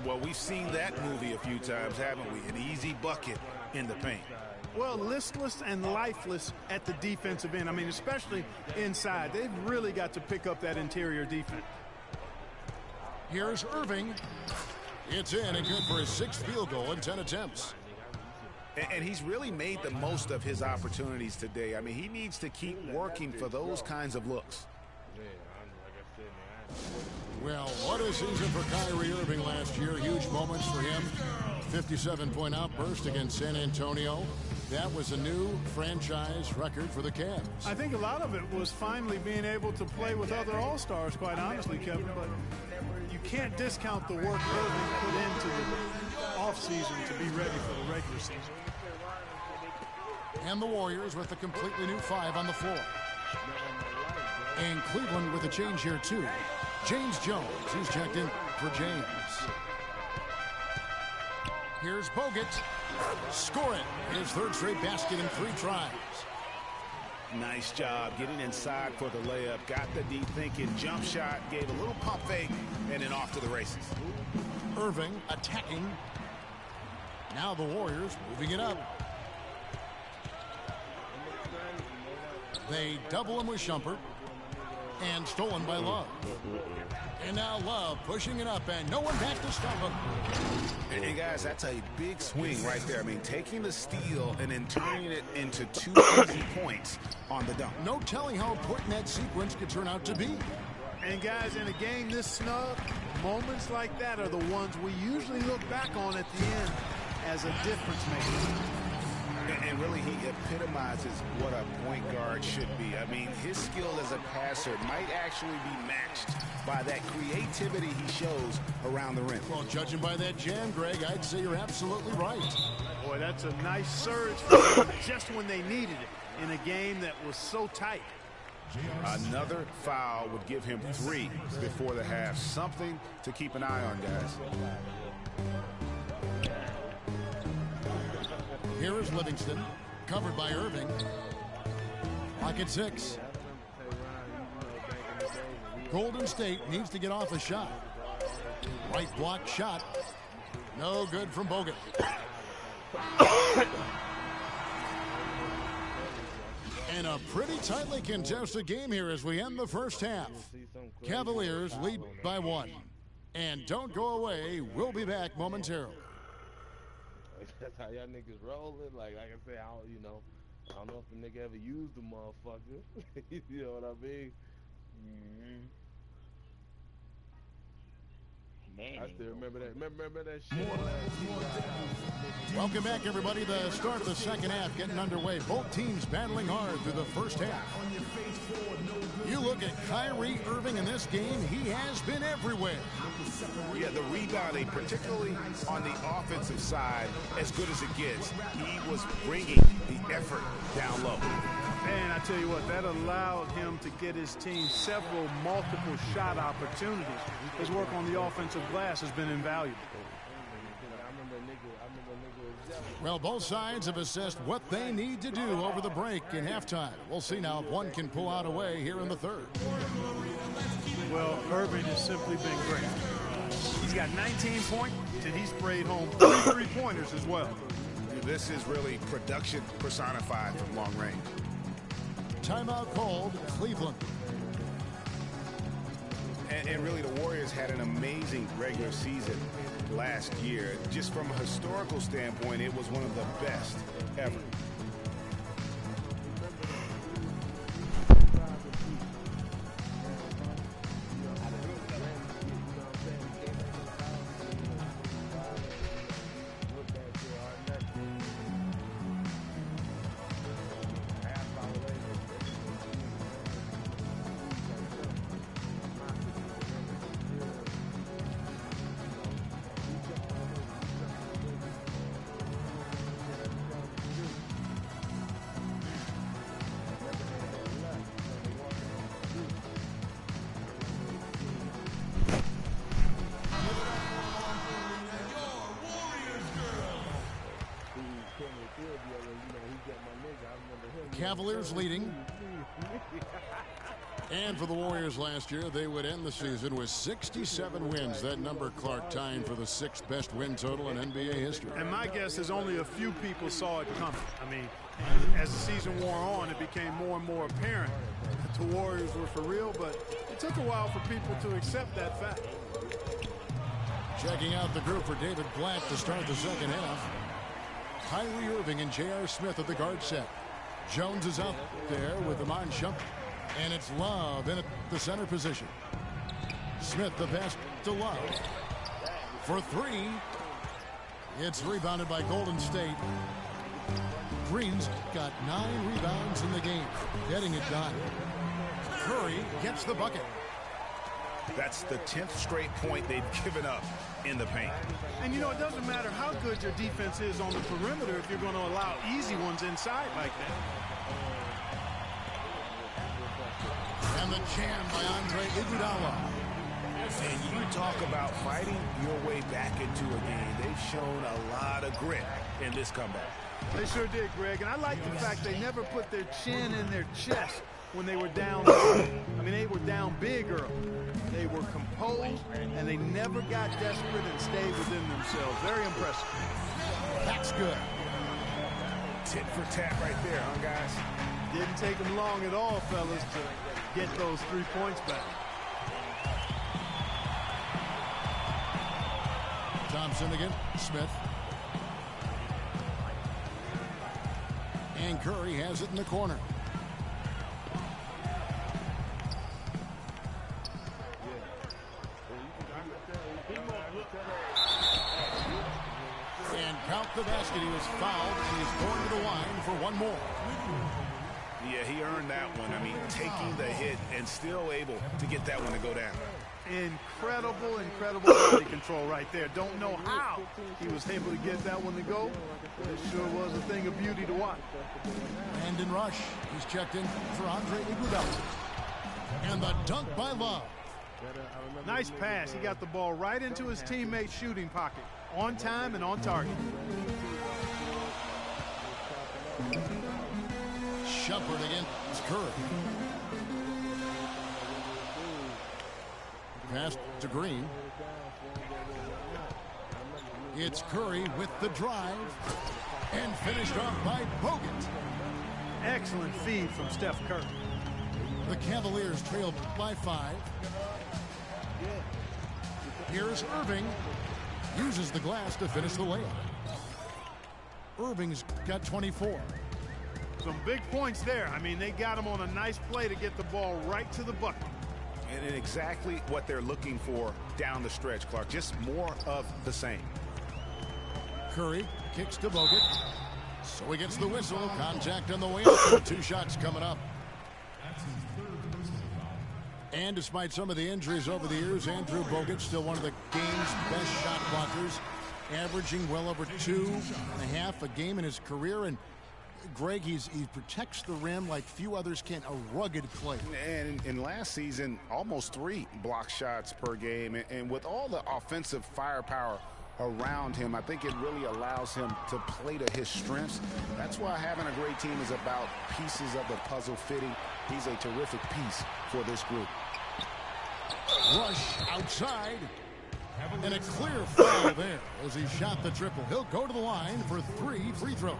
Well, we've seen that movie a few times, haven't we? An easy bucket in the paint. Well, listless and lifeless at the defensive end. I mean, especially inside. They've really got to pick up that interior defense. Here's Irving. It's in and good for his 6th field goal in 10 attempts. And he's really made the most of his opportunities today. I mean, he needs to keep working for those kinds of looks. Well, what a season for Kyrie Irving last year. Huge moments for him. 57-point outburst against San Antonio. That was a new franchise record for the Cavs. I think a lot of it was finally being able to play with other All-Stars, quite honestly, Kevin. But you can't discount the work Irving put into the offseason to be ready for the regular season. And the Warriors with a completely new 5 on the floor. And Cleveland with a change here, too. James Jones, who's checked in for James. Here's Bogut. Score it. His third straight basket in 3 tries. Nice job getting inside for the layup. Got the deep thinking jump shot. Gave a little pump fake. And then off to the races. Irving attacking. Now the Warriors moving it up. They double him with Shumpert. And stolen by Love. And now Love pushing it up, and no one back to stop him. And guys, that's a big swing right there. I mean, taking the steal and then turning it into 2 easy points on the dunk. No telling how important that sequence could turn out to be. And guys, in a game this snug, moments like that are the ones we usually look back on at the end as a difference maker. And really, he epitomizes what a point guard should be. I mean, his skill as a passer might actually be matched by that creativity he shows around the rim. Well, judging by that jam, Greg, I'd say you're absolutely right. Boy, that's a nice surge for them just when they needed it in a game that was so tight. Another foul would give him 3 before the half. Something to keep an eye on, guys. Here is Livingston, covered by Irving. Clock at 6. Golden State needs to get off a shot. Right block shot. No good from Bogut. And a pretty tightly contested game here as we end the first half. Cavaliers lead by 1. And don't go away. We'll be back momentarily. That's how y'all niggas rolling. Like I say, I don't know if the nigga ever used the motherfucker. You know what I mean? I still remember that. Remember that shit. Welcome back, everybody. The start of the second half getting underway. Both teams battling hard through the first half. You look at Kyrie Irving in this game, he has been everywhere. Yeah, the rebounding, particularly on the offensive side, as good as it gets. He was bringing the effort down low. And I tell you what, that allowed him to get his team several multiple shot opportunities. His work on the offensive glass has been invaluable. Well, both sides have assessed what they need to do over the break in halftime. We'll see now if one can pull out a way here in the third. Well, Irving has simply been great. He's got 19 points, and he sprayed home 3 3-pointers as well. This is really production personified from long range. Timeout called, Cleveland. And really, the Warriors had an amazing regular season last year. Just from a historical standpoint, it was one of the best ever. Cavaliers leading. And for the Warriors last year, they would end the season with 67 wins. That number, Clark, tying for the 6th best win total in NBA history. And my guess is only a few people saw it coming. I mean, as the season wore on, it became more and more apparent that the Warriors were for real, but it took a while for people to accept that fact. Checking out the group for David Blatt to start the second half. Kyrie Irving and J.R. Smith at the guard set. Jones is out there with Iman Shumpert. And it's Love in at the center position. Smith the pass to Love. For 3. It's rebounded by Golden State. Green's got 9 rebounds in the game, getting it done. Curry gets the bucket. That's the 10th straight point they've given up in the paint. And, you know, it doesn't matter how good your defense is on the perimeter if you're going to allow easy ones inside like that. And the jam by Andre Iguodala. And you talk about fighting your way back into a game. They've shown a lot of grit in this comeback. They sure did, Greg. And I like the fact they never put their chin in their chest when they were down. I mean, they were down big early. They were composed, and they never got desperate and stayed within themselves. Very impressive. That's good. Tit for tat right there, huh, guys? Didn't take them long at all, fellas, to get those 3 points back. Thompson again. Smith. And Curry has it in the corner. And count the basket. He was fouled, and he's going to the line for one more. Yeah, he earned that one. I mean, taking the hit and still able to get that one to go down. Incredible body control right there. Don't know how he was able to get that one to go, but it sure was a thing of beauty to watch. Brandon Rush. He's checked in for Andre Iguodala. And the dunk by Love. Nice pass. He got the ball right into his teammate's shooting pocket. On time and on target. Shumpert against Curry. Pass to Green. It's Curry with the drive. And finished off by Bogut. Excellent feed from Steph Curry. The Cavaliers trailed by 5. Here's Irving. Uses the glass to finish the layup. Irving's got 24. Some big points there. I mean, they got him on a nice play to get the ball right to the bucket. And exactly what they're looking for down the stretch, Clark. Just more of the same. Curry kicks to Bogut. So he gets the whistle. Contact on the way up. 2 shots coming up. And despite some of the injuries over the years, Andrew Bogut still one of the game's best shot blockers, averaging well over 2.5 a game in his career. And Greg, he protects the rim like few others can. A rugged player. And in last season, almost 3 block shots per game. And with all the offensive firepower around him, I think it really allows him to play to his strengths. That's why having a great team is about pieces of the puzzle fitting. He's a terrific piece for this group. Rush outside. And a clear foul there as he shot the triple. He'll go to the line for 3 free throws.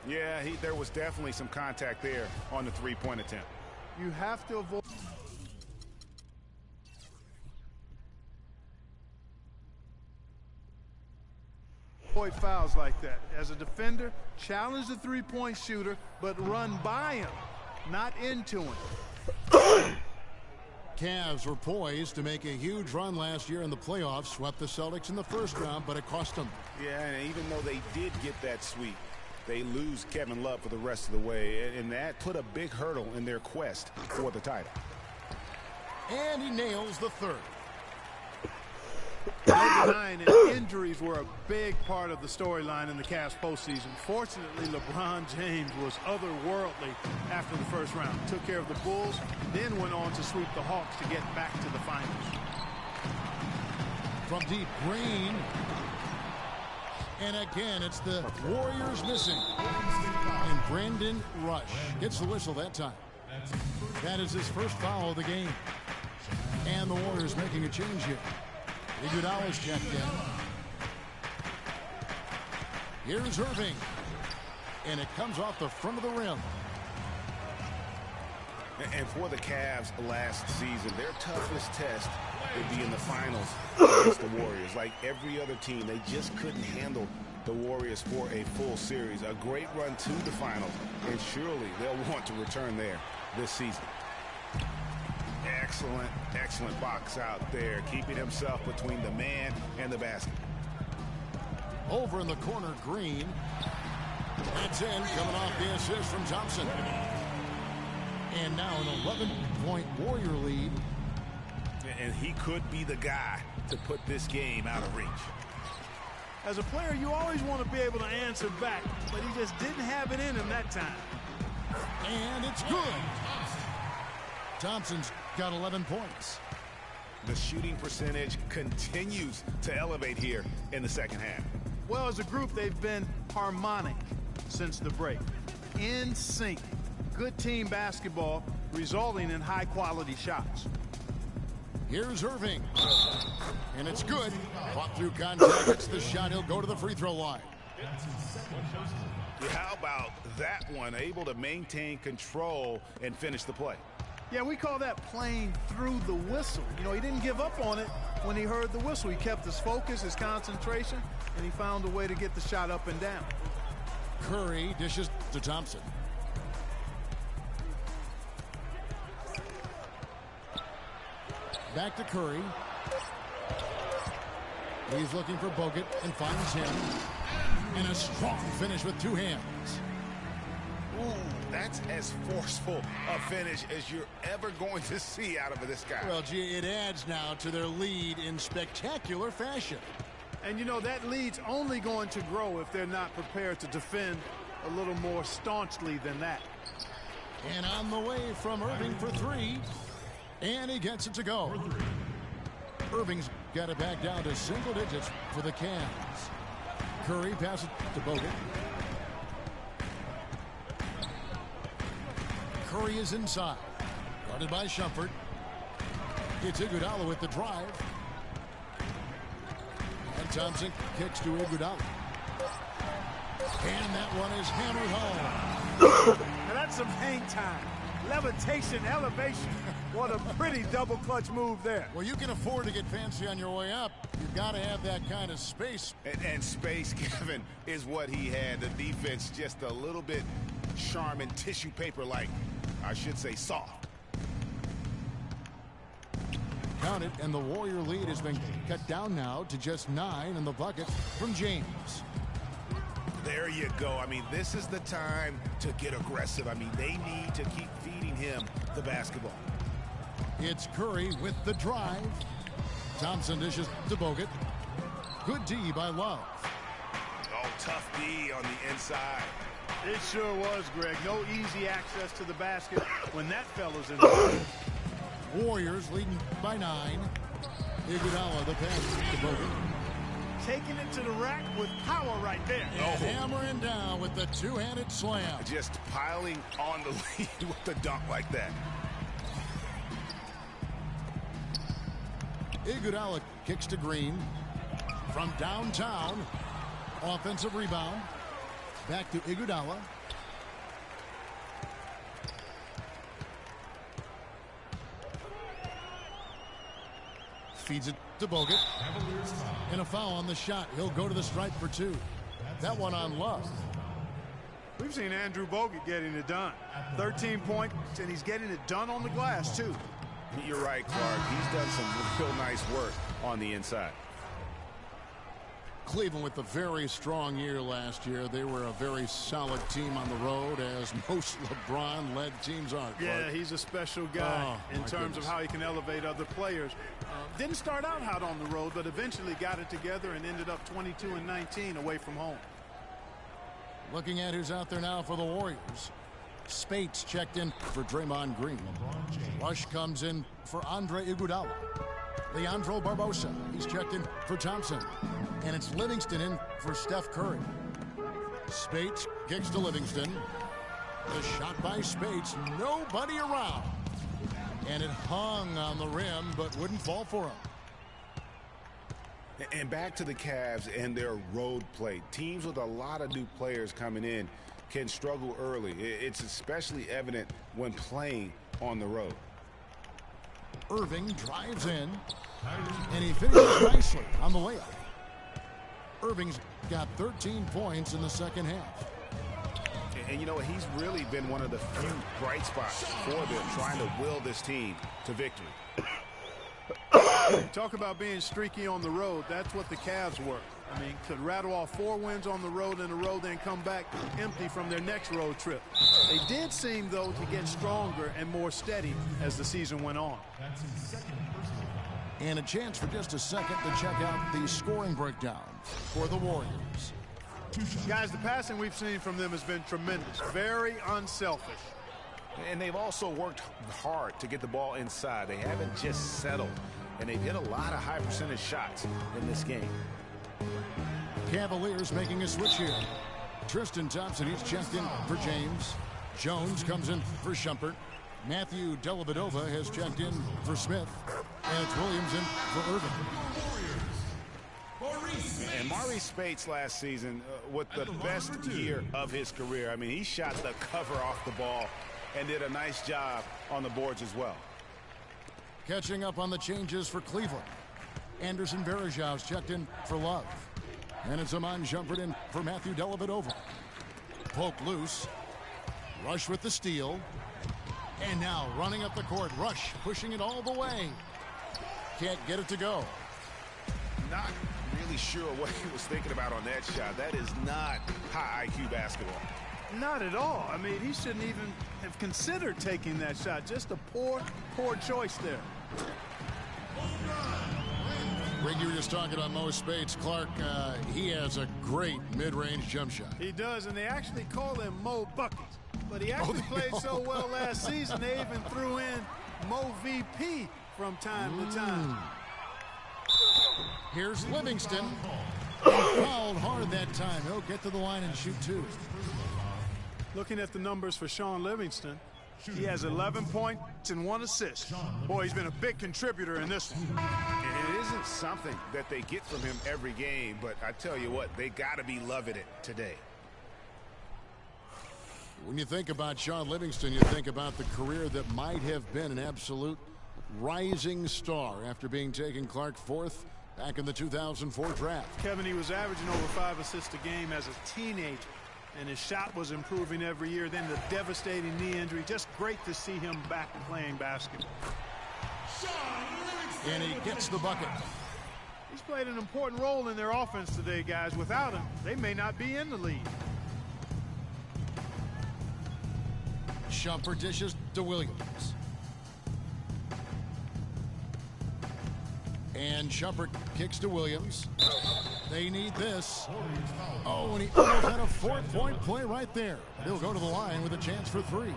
Yeah, there was definitely some contact there on the 3-point attempt. You have to avoid fouls like that. As a defender, challenge the 3-point shooter, but run by him, not into him. Cavs were poised to make a huge run last year in the playoffs. Swept the Celtics in the first round, but it cost them. Yeah, and even though they did get that sweep, they lose Kevin Love for the rest of the way, and that put a big hurdle in their quest for the title. And he nails the third. No denying it, injuries were a big part of the storyline in the Cavs postseason. Fortunately, LeBron James was otherworldly after the first round. Took care of the Bulls, then went on to sweep the Hawks to get back to the finals. From deep, Green. And again, it's the Warriors missing. And Brandon Rush gets the whistle that time. That is his first foul of the game. And the Warriors making a change here. Iguodala's checked in. Here's Irving. And it comes off the front of the rim. And for the Cavs last season, their toughest test would be in the finals against the Warriors. Like every other team, they just couldn't handle the Warriors for a full series. A great run to the finals, and surely they'll want to return there this season. Excellent box out there, keeping himself between the man and the basket. Over in the corner, Green. That's in, coming off the assist from Thompson. And now an 11-point Warrior lead. And he could be the guy to put this game out of reach. As a player, you always want to be able to answer back, but he just didn't have it in him that time. And it's good. Thompson's got 11 points. The shooting percentage continues to elevate here in the second half. Well, as a group, they've been harmonic since the break. In sync. Good team basketball resulting in high-quality shots. Here's Irving. And it's good. Fought through contact. It's the shot. He'll go to the free throw line. How about that one? Able to maintain control and finish the play. Yeah, we call that playing through the whistle. You know, he didn't give up on it when he heard the whistle. He kept his focus, his concentration, and he found a way to get the shot up and down. Curry dishes to Thompson. Back to Curry. He's looking for Bogut and finds him. And a strong finish with two hands. Ooh, that's as forceful a finish as you're ever going to see out of this guy. Well, gee, it adds now to their lead in spectacular fashion. And, you know, that lead's only going to grow if they're not prepared to defend a little more staunchly than that. And on the way from Irving for three. And he gets it to go. Irving's got it back down to single digits for the Cavs. Curry passes to Bogut. Curry is inside. Guarded by Shumpert. It's Iguodala with the drive. And Thompson kicks to Iguodala. And that one is hammered home. Now that's some hang time. Levitation, elevation. What a pretty double clutch move there. Well, you can afford to get fancy on your way up. You've got to have that kind of space. And space, Kevin, is what he had. The defense just a little bit Charmin tissue paper-like. I should say soft. Count it, and the Warrior lead has been cut down now to just 9 in the bucket from James. There you go. I mean, this is the time to get aggressive. I mean, they need to keep feeding him the basketball. It's Curry with the drive. Thompson dishes to Bogut. Good D by Love. Oh, tough D on the inside. It sure was, Greg. No easy access to the basket when that fella's in the Warriors leading by 9. Iguodala the pass to Bogut. Taking it to the rack with power right there. And hammering down with the two-handed slam. Just piling on the lead with the dunk like that. Iguodala kicks to Green. From downtown. Offensive rebound. Back to Iguodala. Feeds it to Bogut. And a foul on the shot. He'll go to the stripe for 2. That one on Love. We've seen Andrew Bogut getting it done. 13 points, and he's getting it done on the glass, too. You're right, Clark. He's done some real nice work on the inside. Cleveland with a very strong year last year. They were a very solid team on the road, as most LeBron-led teams are. Clark. Yeah, he's a special guy in terms of how he can elevate other players. Didn't start out hot on the road, but eventually got it together and ended up 22-19 away from home. Looking at who's out there now for the Warriors. Spates checked in for Draymond Green. Rush comes in for Andre Iguodala. Leandro Barbosa, he's checked in for Thompson. And it's Livingston in for Steph Curry. Spates kicks to Livingston. The shot by Spates, nobody around. And it hung on the rim, but wouldn't fall for him. And back to the Cavs and their road play. Teams with a lot of new players coming in can struggle early. It's especially evident when playing on the road. Irving drives in, and he finishes nicely on the layup. Irving's got 13 points in the second half. And you know, he's really been one of the few bright spots for them, trying to will this team to victory. Talk about being streaky on the road. That's what the Cavs were. I mean, could rattle off 4 wins on the road in a row, then come back empty from their next road trip. They did seem, though, to get stronger and more steady as the season went on. And a chance for just a second to check out the scoring breakdown for the Warriors. Guys, the passing we've seen from them has been tremendous. Very unselfish. And they've also worked hard to get the ball inside. They haven't just settled. And they've hit a lot of high percentage shots in this game. Cavaliers making a switch here. Tristan Thompson, he's checked in for James. Jones comes in for Shumpert. Matthew Dellavedova has checked in for Smith. And it's Williams in for Irving. And Maurice Spates last season with the best year of his career. I mean, he shot the cover off the ball and did a nice job on the boards as well. Catching up on the changes for Cleveland. Anderson Varejau's checked in for Love. And it's Iman Shumpert in for Matthew Dellavedova. Poke loose. Rush with the steal. And now running up the court. Rush pushing it all the way. Can't get it to go. Not really sure what he was thinking about on that shot. That is not high IQ basketball. Not at all. I mean, he shouldn't even have considered taking that shot. Just a poor choice there. Greg, you were just talking about Mo Spates. Clark, he has a great mid-range jump shot. He does, and they actually call him Mo Buckets. But he actually played so well last season, they even threw in Mo VP from time to time. Here's Livingston. Fouled hard that time. He'll get to the line and shoot 2. Looking at the numbers for Sean Livingston, he has 11 points and 1 assist. Boy, he's been a big contributor in this one. And it isn't something that they get from him every game, but I tell you what, they got to be loving it today. When you think about Sean Livingston, you think about the career that might have been an absolute rising star after being taken Clark 4th back in the 2004 draft. Kevin, he was averaging over 5 assists a game as a teenager, and his shot was improving every year. Then the devastating knee injury. Just great to see him back playing basketball. And he gets the bucket. He's played an important role in their offense today, guys. Without him, they may not be in the lead. Shumpert dishes to Williams. And Shumpert kicks to Williams. They need this. Oh, and he almost had a 4-point play right there. He'll go to the line with a chance for 3.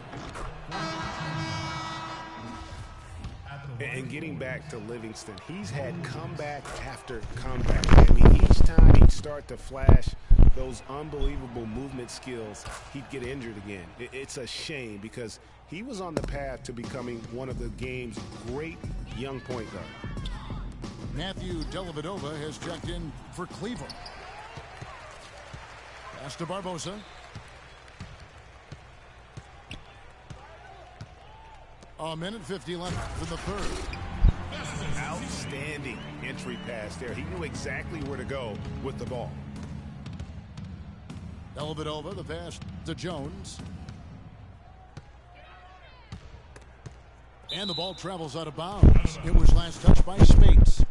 And getting back to Livingston, he's had comeback after comeback. I mean, each time he'd start to flash those unbelievable movement skills, he'd get injured again. It's a shame because he was on the path to becoming one of the game's great young point guards. Matthew Dellavedova has checked in for Cleveland. Pass to Barbosa. A minute 50 left in the third. Outstanding entry pass there. He knew exactly where to go with the ball. Dellavedova, the pass to Jones. And the ball travels out of bounds. It was last touched by Spates.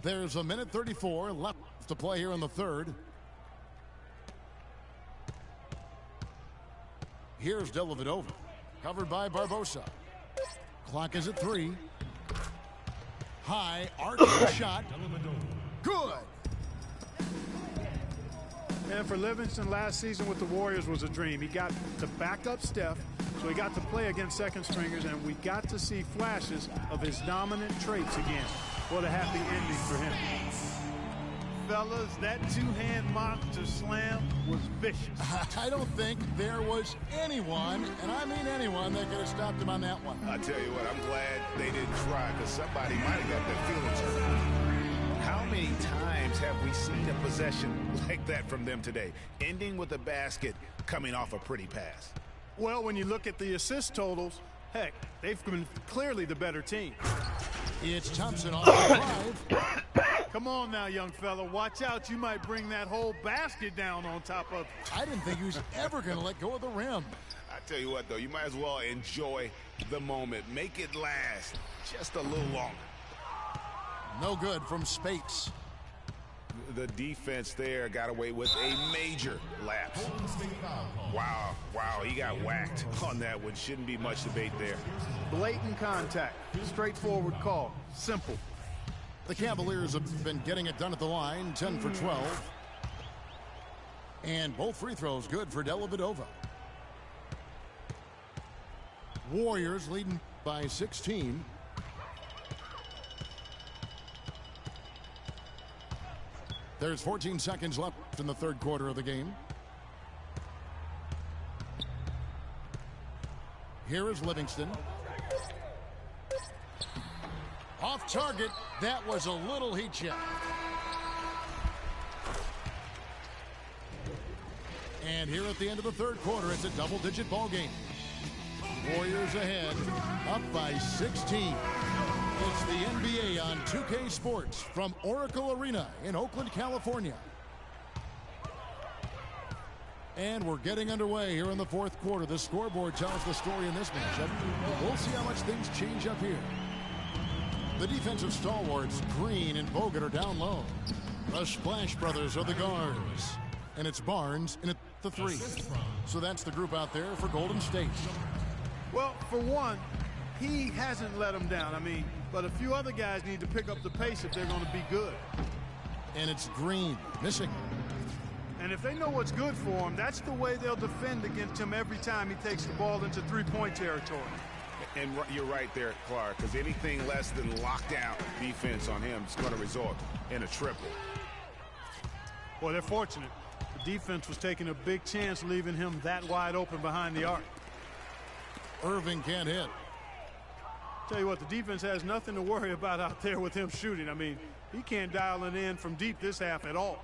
There's a minute 34 left to play here in the third. Here's Dellavedova, covered by Barbosa. Clock is at 3. High arcing shot. Good. And for Livingston, last season with the Warriors was a dream. He got to back up Steph, so he got to play against second stringers, and we got to see flashes of his dominant traits again. What a happy ending for him. Fellas, that two-hand monster slam was vicious. I don't think there was anyone, and I mean anyone, that could have stopped him on that one. I tell you what, I'm glad they didn't try because somebody might have got their feelings hurt. How many times have we seen a possession like that from them today, ending with a basket coming off a pretty pass? Well, when you look at the assist totals, heck, they've been clearly the better team. It's Thompson off the drive. Come on now, young fella. Watch out. You might bring that whole basket down on top of. I didn't think he was ever going to let go of the rim. I tell you what, though, you might as well enjoy the moment. Make it last just a little longer. No good from Spates. The defense there got away with a major lapse. Wow, he got whacked on that one. Shouldn't be much debate there. Blatant contact. Straightforward call. Simple. The Cavaliers have been getting it done at the line, 10 for 12. And both free throws good for Dellavedova. Warriors leading by 16. There's 14 seconds left in the third quarter of the game. Here is Livingston. Off target. That was a little heat check. And here at the end of the third quarter, it's a double-digit ball game. Warriors ahead, up by 16. It's the NBA on 2K Sports from Oracle Arena in Oakland, California. And we're getting underway here in the fourth quarter. The scoreboard tells the story in this matchup. We'll see how much things change up here. The defensive stalwarts, Green and Bogut, are down low. The Splash Brothers are the guards. And it's Barnes in at the three. So that's the group out there for Golden State. Well, for one, he hasn't let them down. I mean, but a few other guys need to pick up the pace if they're going to be good. And it's Green missing. And if they know what's good for him, that's the way they'll defend against him every time he takes the ball into three-point territory. And you're right there, Clark, because anything less than lockdown defense on him is going to result in a triple. Well, they're fortunate. The defense was taking a big chance leaving him that wide open behind the arc. Irving can't hit. Tell you what, the defense has nothing to worry about out there with him shooting. I mean, he can't dial it in from deep this half at all.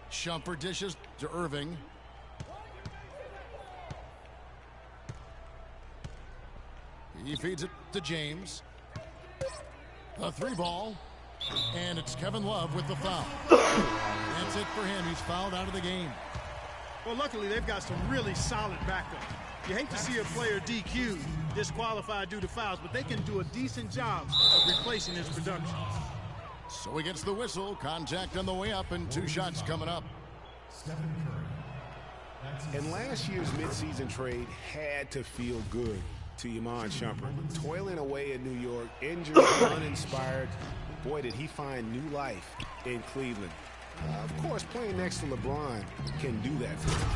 Shumpert dishes to Irving. He feeds it to James. A three ball. And it's Kevin Love with the foul. That's it for him. He's fouled out of the game. Well, luckily, they've got some really solid backup. You hate to see a player DQ'd, disqualified due to fouls, but they can do a decent job of replacing his production. So he gets the whistle. Contact on the way up, and two shots coming up. And last year's midseason trade had to feel good to Iman Shumpert. Toiling away in New York, injured, uninspired. Boy, did he find new life in Cleveland. Of course, playing next to LeBron can do that for him.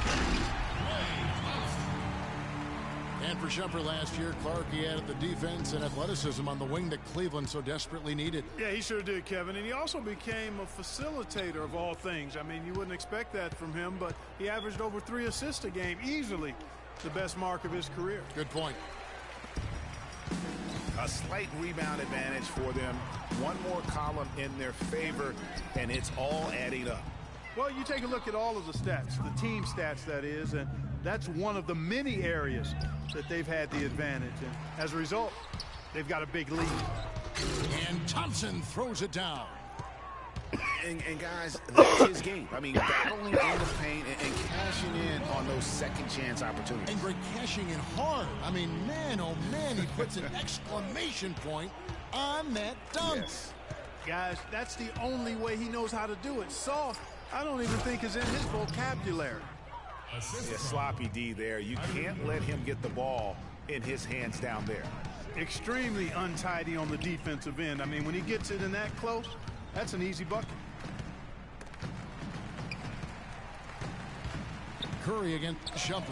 And for Shumpert last year, Clark, he added the defense and athleticism on the wing that Cleveland so desperately needed. Yeah, he sure did, Kevin. And he also became a facilitator of all things. I mean, you wouldn't expect that from him, but he averaged over 3 assists a game, easily the best mark of his career. Good point. A slight rebound advantage for them. One more column in their favor, and it's all adding up. Well, you take a look at all of the stats, the team stats, that is, and that's one of the many areas that they've had the advantage. And as a result, they've got a big lead. And Thompson throws it down. And guys, that's his game. I mean, battling in the paint and cashing in on those second chance opportunities. And Greg cashing in hard. I mean, man, oh man, he puts an exclamation point on that dunk. Yes. Guys, that's the only way he knows how to do it. Soft, I don't even think is in his vocabulary. Yeah, sloppy D there. You can't let him get the ball in his hands down there. Extremely untidy on the defensive end. I mean, when he gets it in that close, that's an easy bucket. Curry against Shumpert.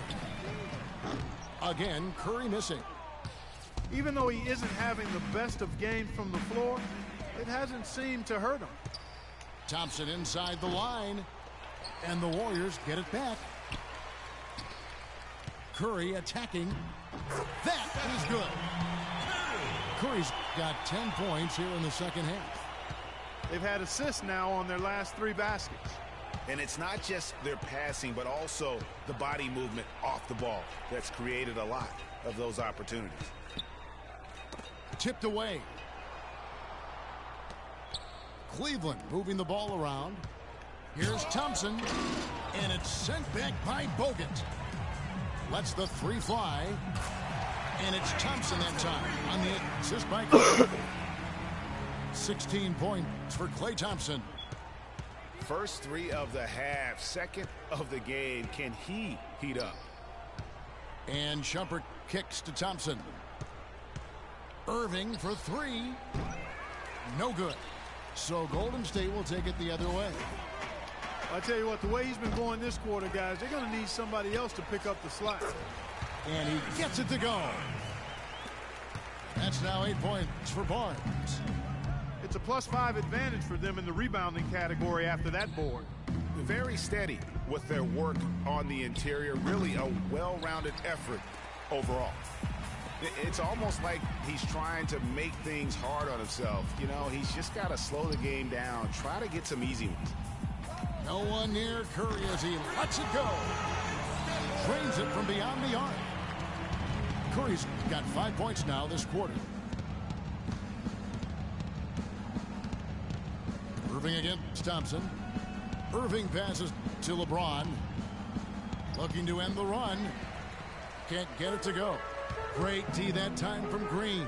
Again, Curry missing. Even though he isn't having the best of games from the floor, it hasn't seemed to hurt him. Thompson inside the line, and the Warriors get it back. Curry attacking. That is good. Curry's got 10 points here in the second half. They've had assists now on their last 3 baskets. And it's not just their passing, but also the body movement off the ball that's created a lot of those opportunities. Tipped away. Cleveland moving the ball around. Here's Thompson, and it's sent back by Bogut. Lets the three fly, and it's Thompson that time on the assist by Cleveland. 16 points for Klay Thompson. First three of the half, second of the game. Can he heat up? And Shumpert kicks to Thompson. Irving for three. No good. So Golden State will take it the other way. I tell you what, the way he's been going this quarter, guys, they're going to need somebody else to pick up the slack. And he gets it to go. That's now 8 points for Barnes. It's a +5 advantage for them in the rebounding category after that board. Very steady with their work on the interior. Really a well-rounded effort overall. It's almost like he's trying to make things hard on himself. You know, he's just got to slow the game down, try to get some easy ones. No one near Curry as he lets it go. Drains it from beyond the arc. Curry's got 5 points now this quarter. Irving against Thompson. Irving passes to LeBron. Looking to end the run. Can't get it to go. Great D that time from Green.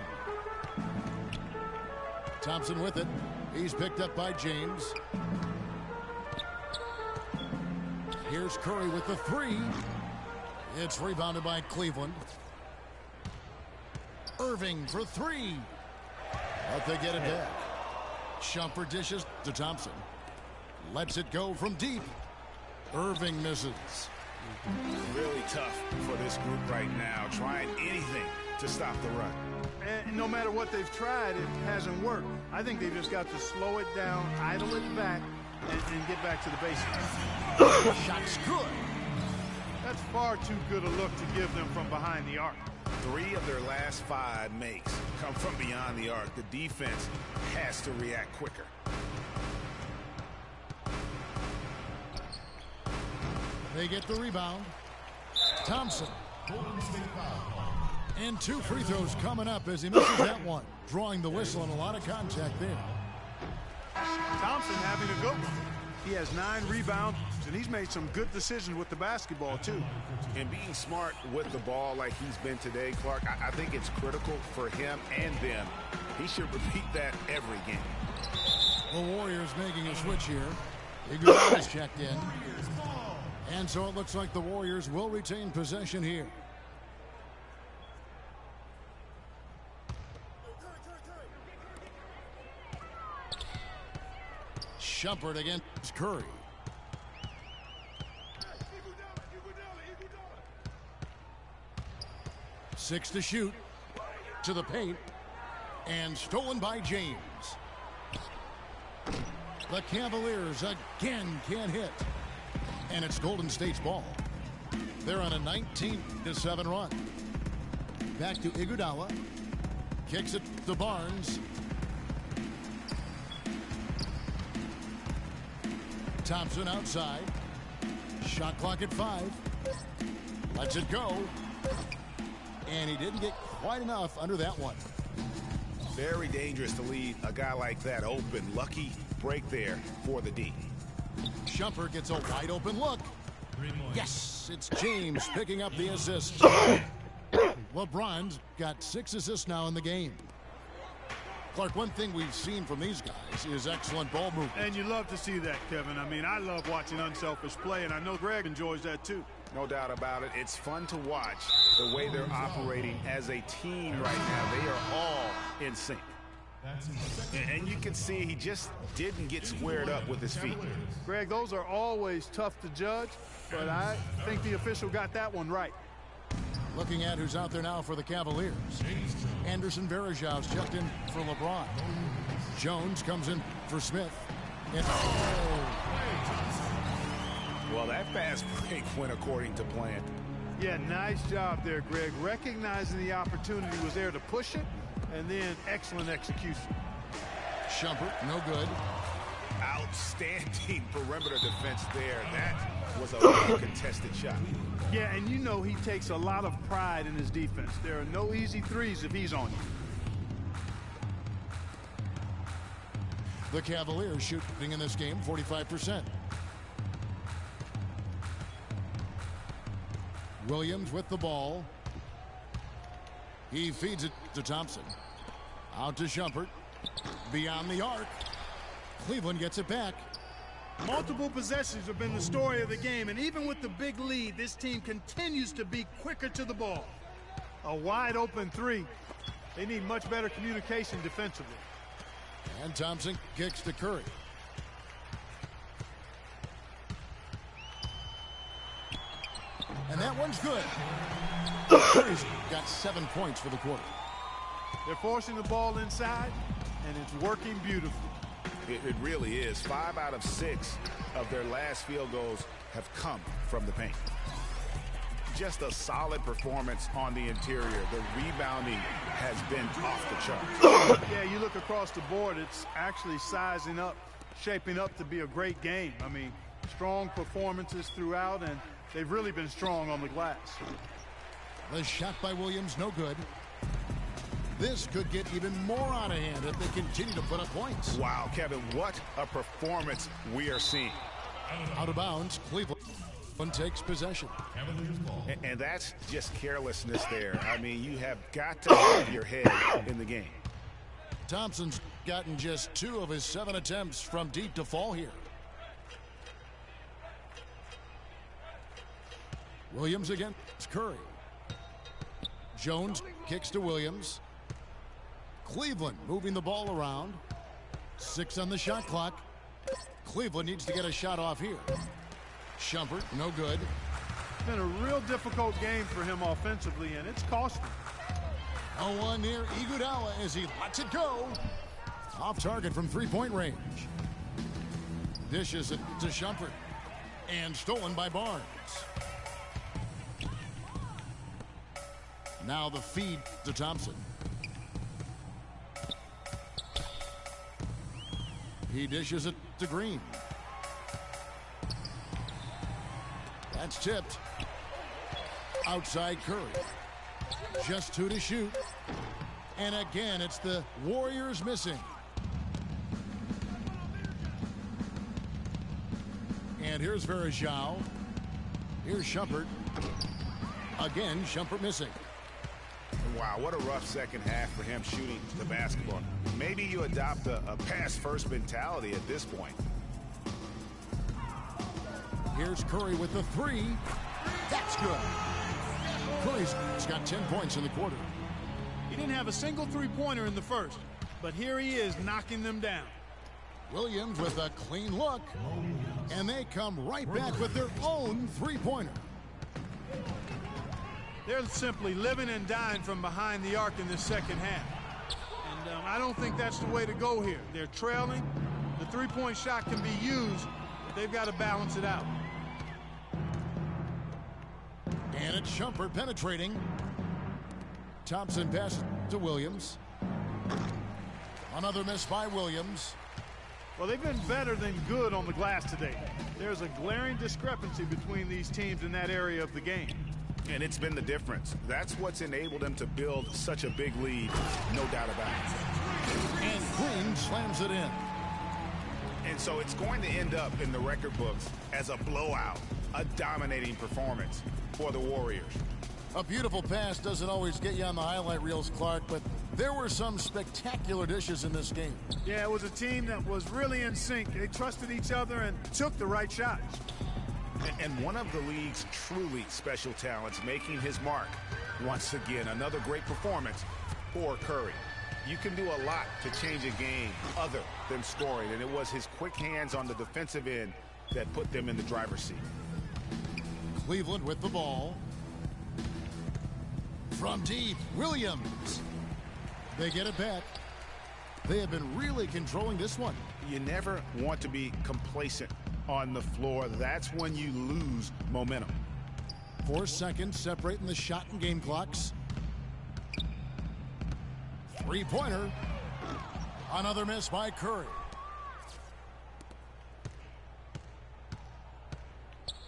Thompson with it. He's picked up by James. Here's Curry with the three. It's rebounded by Cleveland. Irving for three. But they get it back. Shumpert dishes to Thompson. Lets it go from deep. Irving misses. Really tough for this group right now, trying anything to stop the run. And no matter what they've tried, it hasn't worked. I think they've just got to slow it down, idle it back, and get back to the basics. Shot's good. That's far too good a look to give them from behind the arc. 3 of their last 5 makes come from beyond the arc. The defense has to react quicker. They get the rebound. Thompson. And 2 free throws coming up as he misses that one. Drawing the whistle and a lot of contact there. Thompson having a good one. He has 9 rebounds, and he's made some good decisions with the basketball, too. And being smart with the ball like he's been today, Clark, I think it's critical for him and them. He should repeat that every game. The Warriors making a switch here. Iguodala's checked in. And so it looks like the Warriors will retain possession here. Shumpert against Curry. Six to shoot. To the paint. And stolen by James. The Cavaliers again can't hit. And it's Golden State's ball. They're on a 19-7 run. Back to Iguodala. Kicks it to Barnes. Thompson outside. Shot clock at 5. Lets it go. And he didn't get quite enough under that one. Very dangerous to leave a guy like that open. Lucky break there for the D. Shumpert gets a wide open look. Yes, it's James picking up the assist. LeBron's got 6 assists now in the game. Clark, one thing we've seen from these guys is excellent ball movement. And you love to see that, Kevin. I mean, I love watching unselfish play, and I know Greg enjoys that too. No doubt about it. It's fun to watch the way they're operating as a team right now. They are all in sync. And you can see he just didn't get squared up with his feet. Greg, those are always tough to judge, but I think the official got that one right. Looking at who's out there now for the Cavaliers. Anderson Varejau's checked in for LeBron. Jones comes in for Smith. And well, that fast break went according to plan. Yeah, nice job there, Greg. Recognizing the opportunity was there to push it, and then excellent execution. Shumpert, no good. Outstanding perimeter defense there. That was a well-contested shot. Yeah, and you know he takes a lot of pride in his defense. There are no easy threes if he's on you. The Cavaliers shooting in this game 45%. Williams with the ball. He feeds it to Thompson. Out to Shumpert. Beyond the arc. Cleveland gets it back. Multiple possessions have been the story of the game, and even with the big lead, this team continues to be quicker to the ball. A wide open three. They need much better communication defensively. And Thompson kicks to Curry. And that one's good. Curry's got 7 points for the quarter. They're forcing the ball inside, and it's working beautifully. It really is. 5 out of 6 of their last field goals have come from the paint. Just a solid performance on the interior. The rebounding has been off the charts. Yeah, you look across the board, it's actually sizing up, shaping up to be a great game. I mean, strong performances throughout, and they've really been strong on the glass. The shot by Williams, no good. This could get even more out of hand if they continue to put up points. Wow, Kevin, what a performance we are seeing. Out of bounds, Cleveland takes possession. And that's just carelessness there. I mean, you have got to have your head in the game. Thompson's gotten just 2 of his 7 attempts from deep to fall here. Williams against Curry. Jones kicks to Williams. Cleveland moving the ball around. 6 on the shot clock. Cleveland needs to get a shot off here. Shumpert, no good. It's been a real difficult game for him offensively, and it's cost him. 0-1 near Iguodala as he lets it go. Off target from 3-point range. Dishes it to Shumpert. And stolen by Barnes. Now the feed to Thompson. He dishes it to Green. That's tipped. Outside Curry. Just 2 to shoot. And again, it's the Warriors missing. And here's Varejao. Here's Shumpert. Again, Shumpert missing. Wow, what a rough second half for him shooting the basketball. Maybe you adopt a pass-first mentality at this point. Here's Curry with the 3. That's good. Curry's got 10 points in the quarter. He didn't have a single three-pointer in the first, but here he is knocking them down. Williams with a clean look, and they come right back with their own three-pointer. They're simply living and dying from behind the arc in this second half. And I don't think that's the way to go here. They're trailing. The three-point shot can be used, but they've got to balance it out. And it's Shumpert penetrating. Thompson passes to Williams. Another miss by Williams. Well, they've been better than good on the glass today. There's a glaring discrepancy between these teams in that area of the game. And it's been the difference. That's what's enabled them to build such a big lead, no doubt about it. And Green slams it in. And so it's going to end up in the record books as a blowout, a dominating performance for the Warriors. A beautiful pass doesn't always get you on the highlight reels, Clark, but there were some spectacular dishes in this game. Yeah, it was a team that was really in sync. They trusted each other and took the right shots. And one of the league's truly special talents making his mark. Once again, another great performance for Curry. You can do a lot to change a game other than scoring, and it was his quick hands on the defensive end that put them in the driver's seat. Cleveland with the ball. From deep, Williams. They get it back. They have been really controlling this one. You never want to be complacent on the floor. That's when you lose momentum. 4 seconds separating the shot and game clocks. Three-pointer. Another miss by Curry.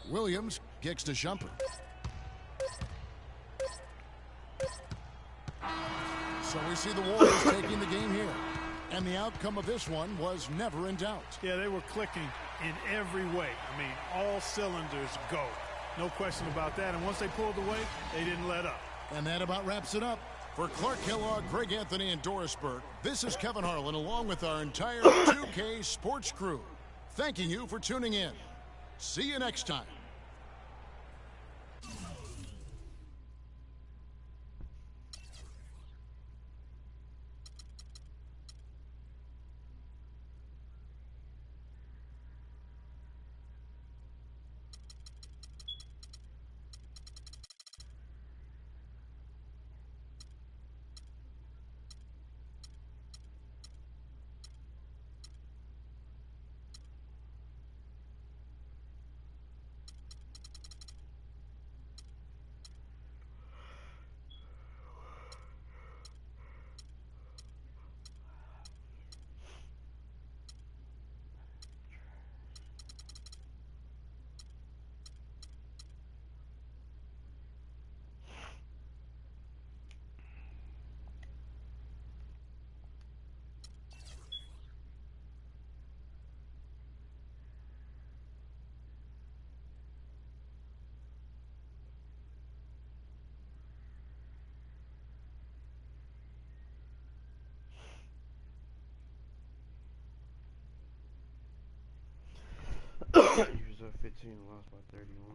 Williams kicks to Shumpert. So we see the Warriors taking the game here. And the outcome of this one was never in doubt. Yeah, they were clicking in every way. I mean, all cylinders go. No question about that. And once they pulled away, they didn't let up. And that about wraps it up. For Clark Kellogg, Greg Anthony, and Doris Burke, this is Kevin Harlan along with our entire 2K Sports crew. Thanking you for tuning in. See you next time. Users up 15 and lost by 31.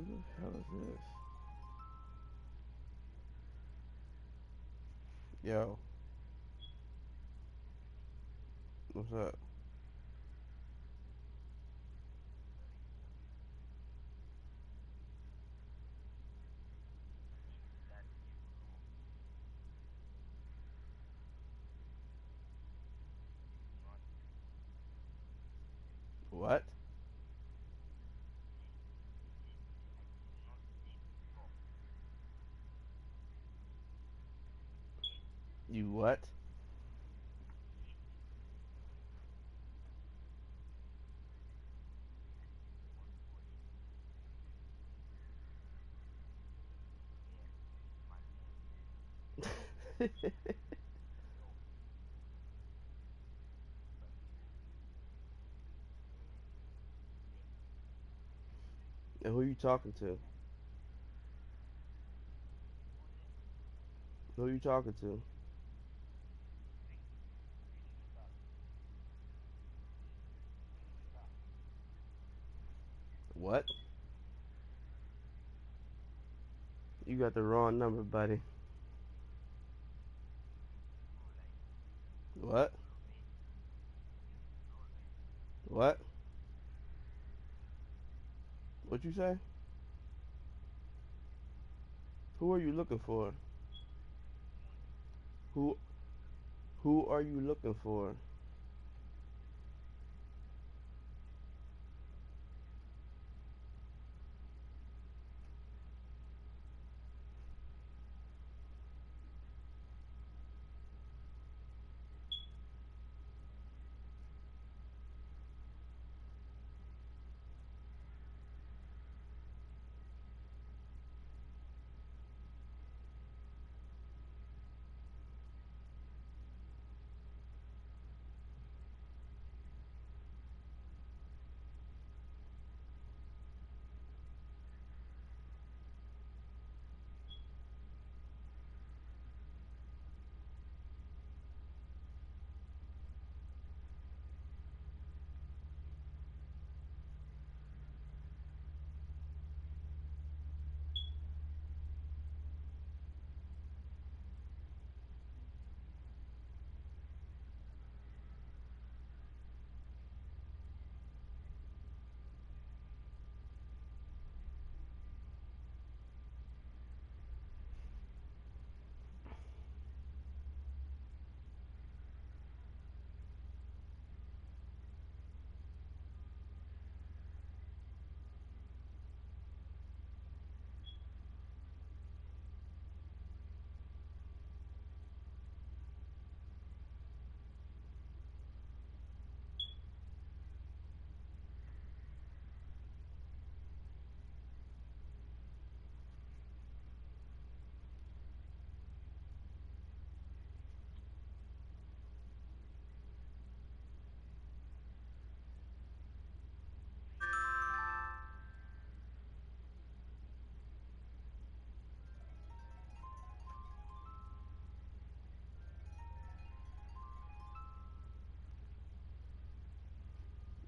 Who the hell is this? Yo. What's up? What? You what? And who you talking to? Who you talking to? What? You got the wrong number, buddy. What? What? What you say? Who are you looking for? Who who are you looking for?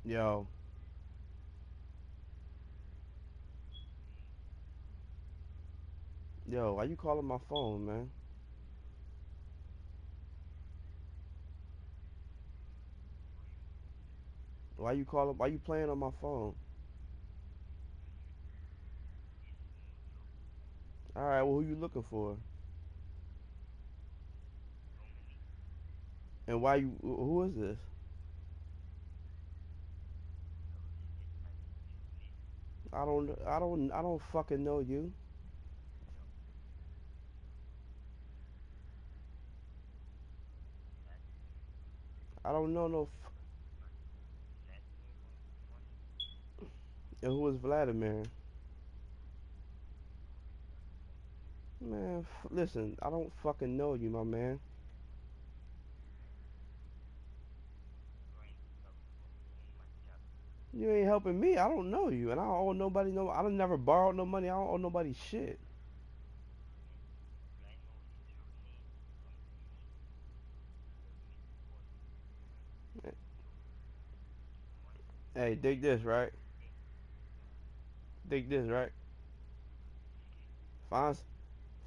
Yo. Yo, why you calling my phone, man? Why you playing on my phone? Alright, well who you looking for? And who is this? I don't fucking know you. I don't know no and who is Vladimir? Man, listen, I don't fucking know you, my man. You ain't helping me. I don't know you, and I don't owe nobody no. I don't never borrowed no money. I don't owe nobody shit. Hey, dig this, right? Dig this, right?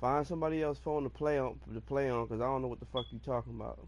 Find somebody else's phone to play on, cause I don't know what the fuck you talking about.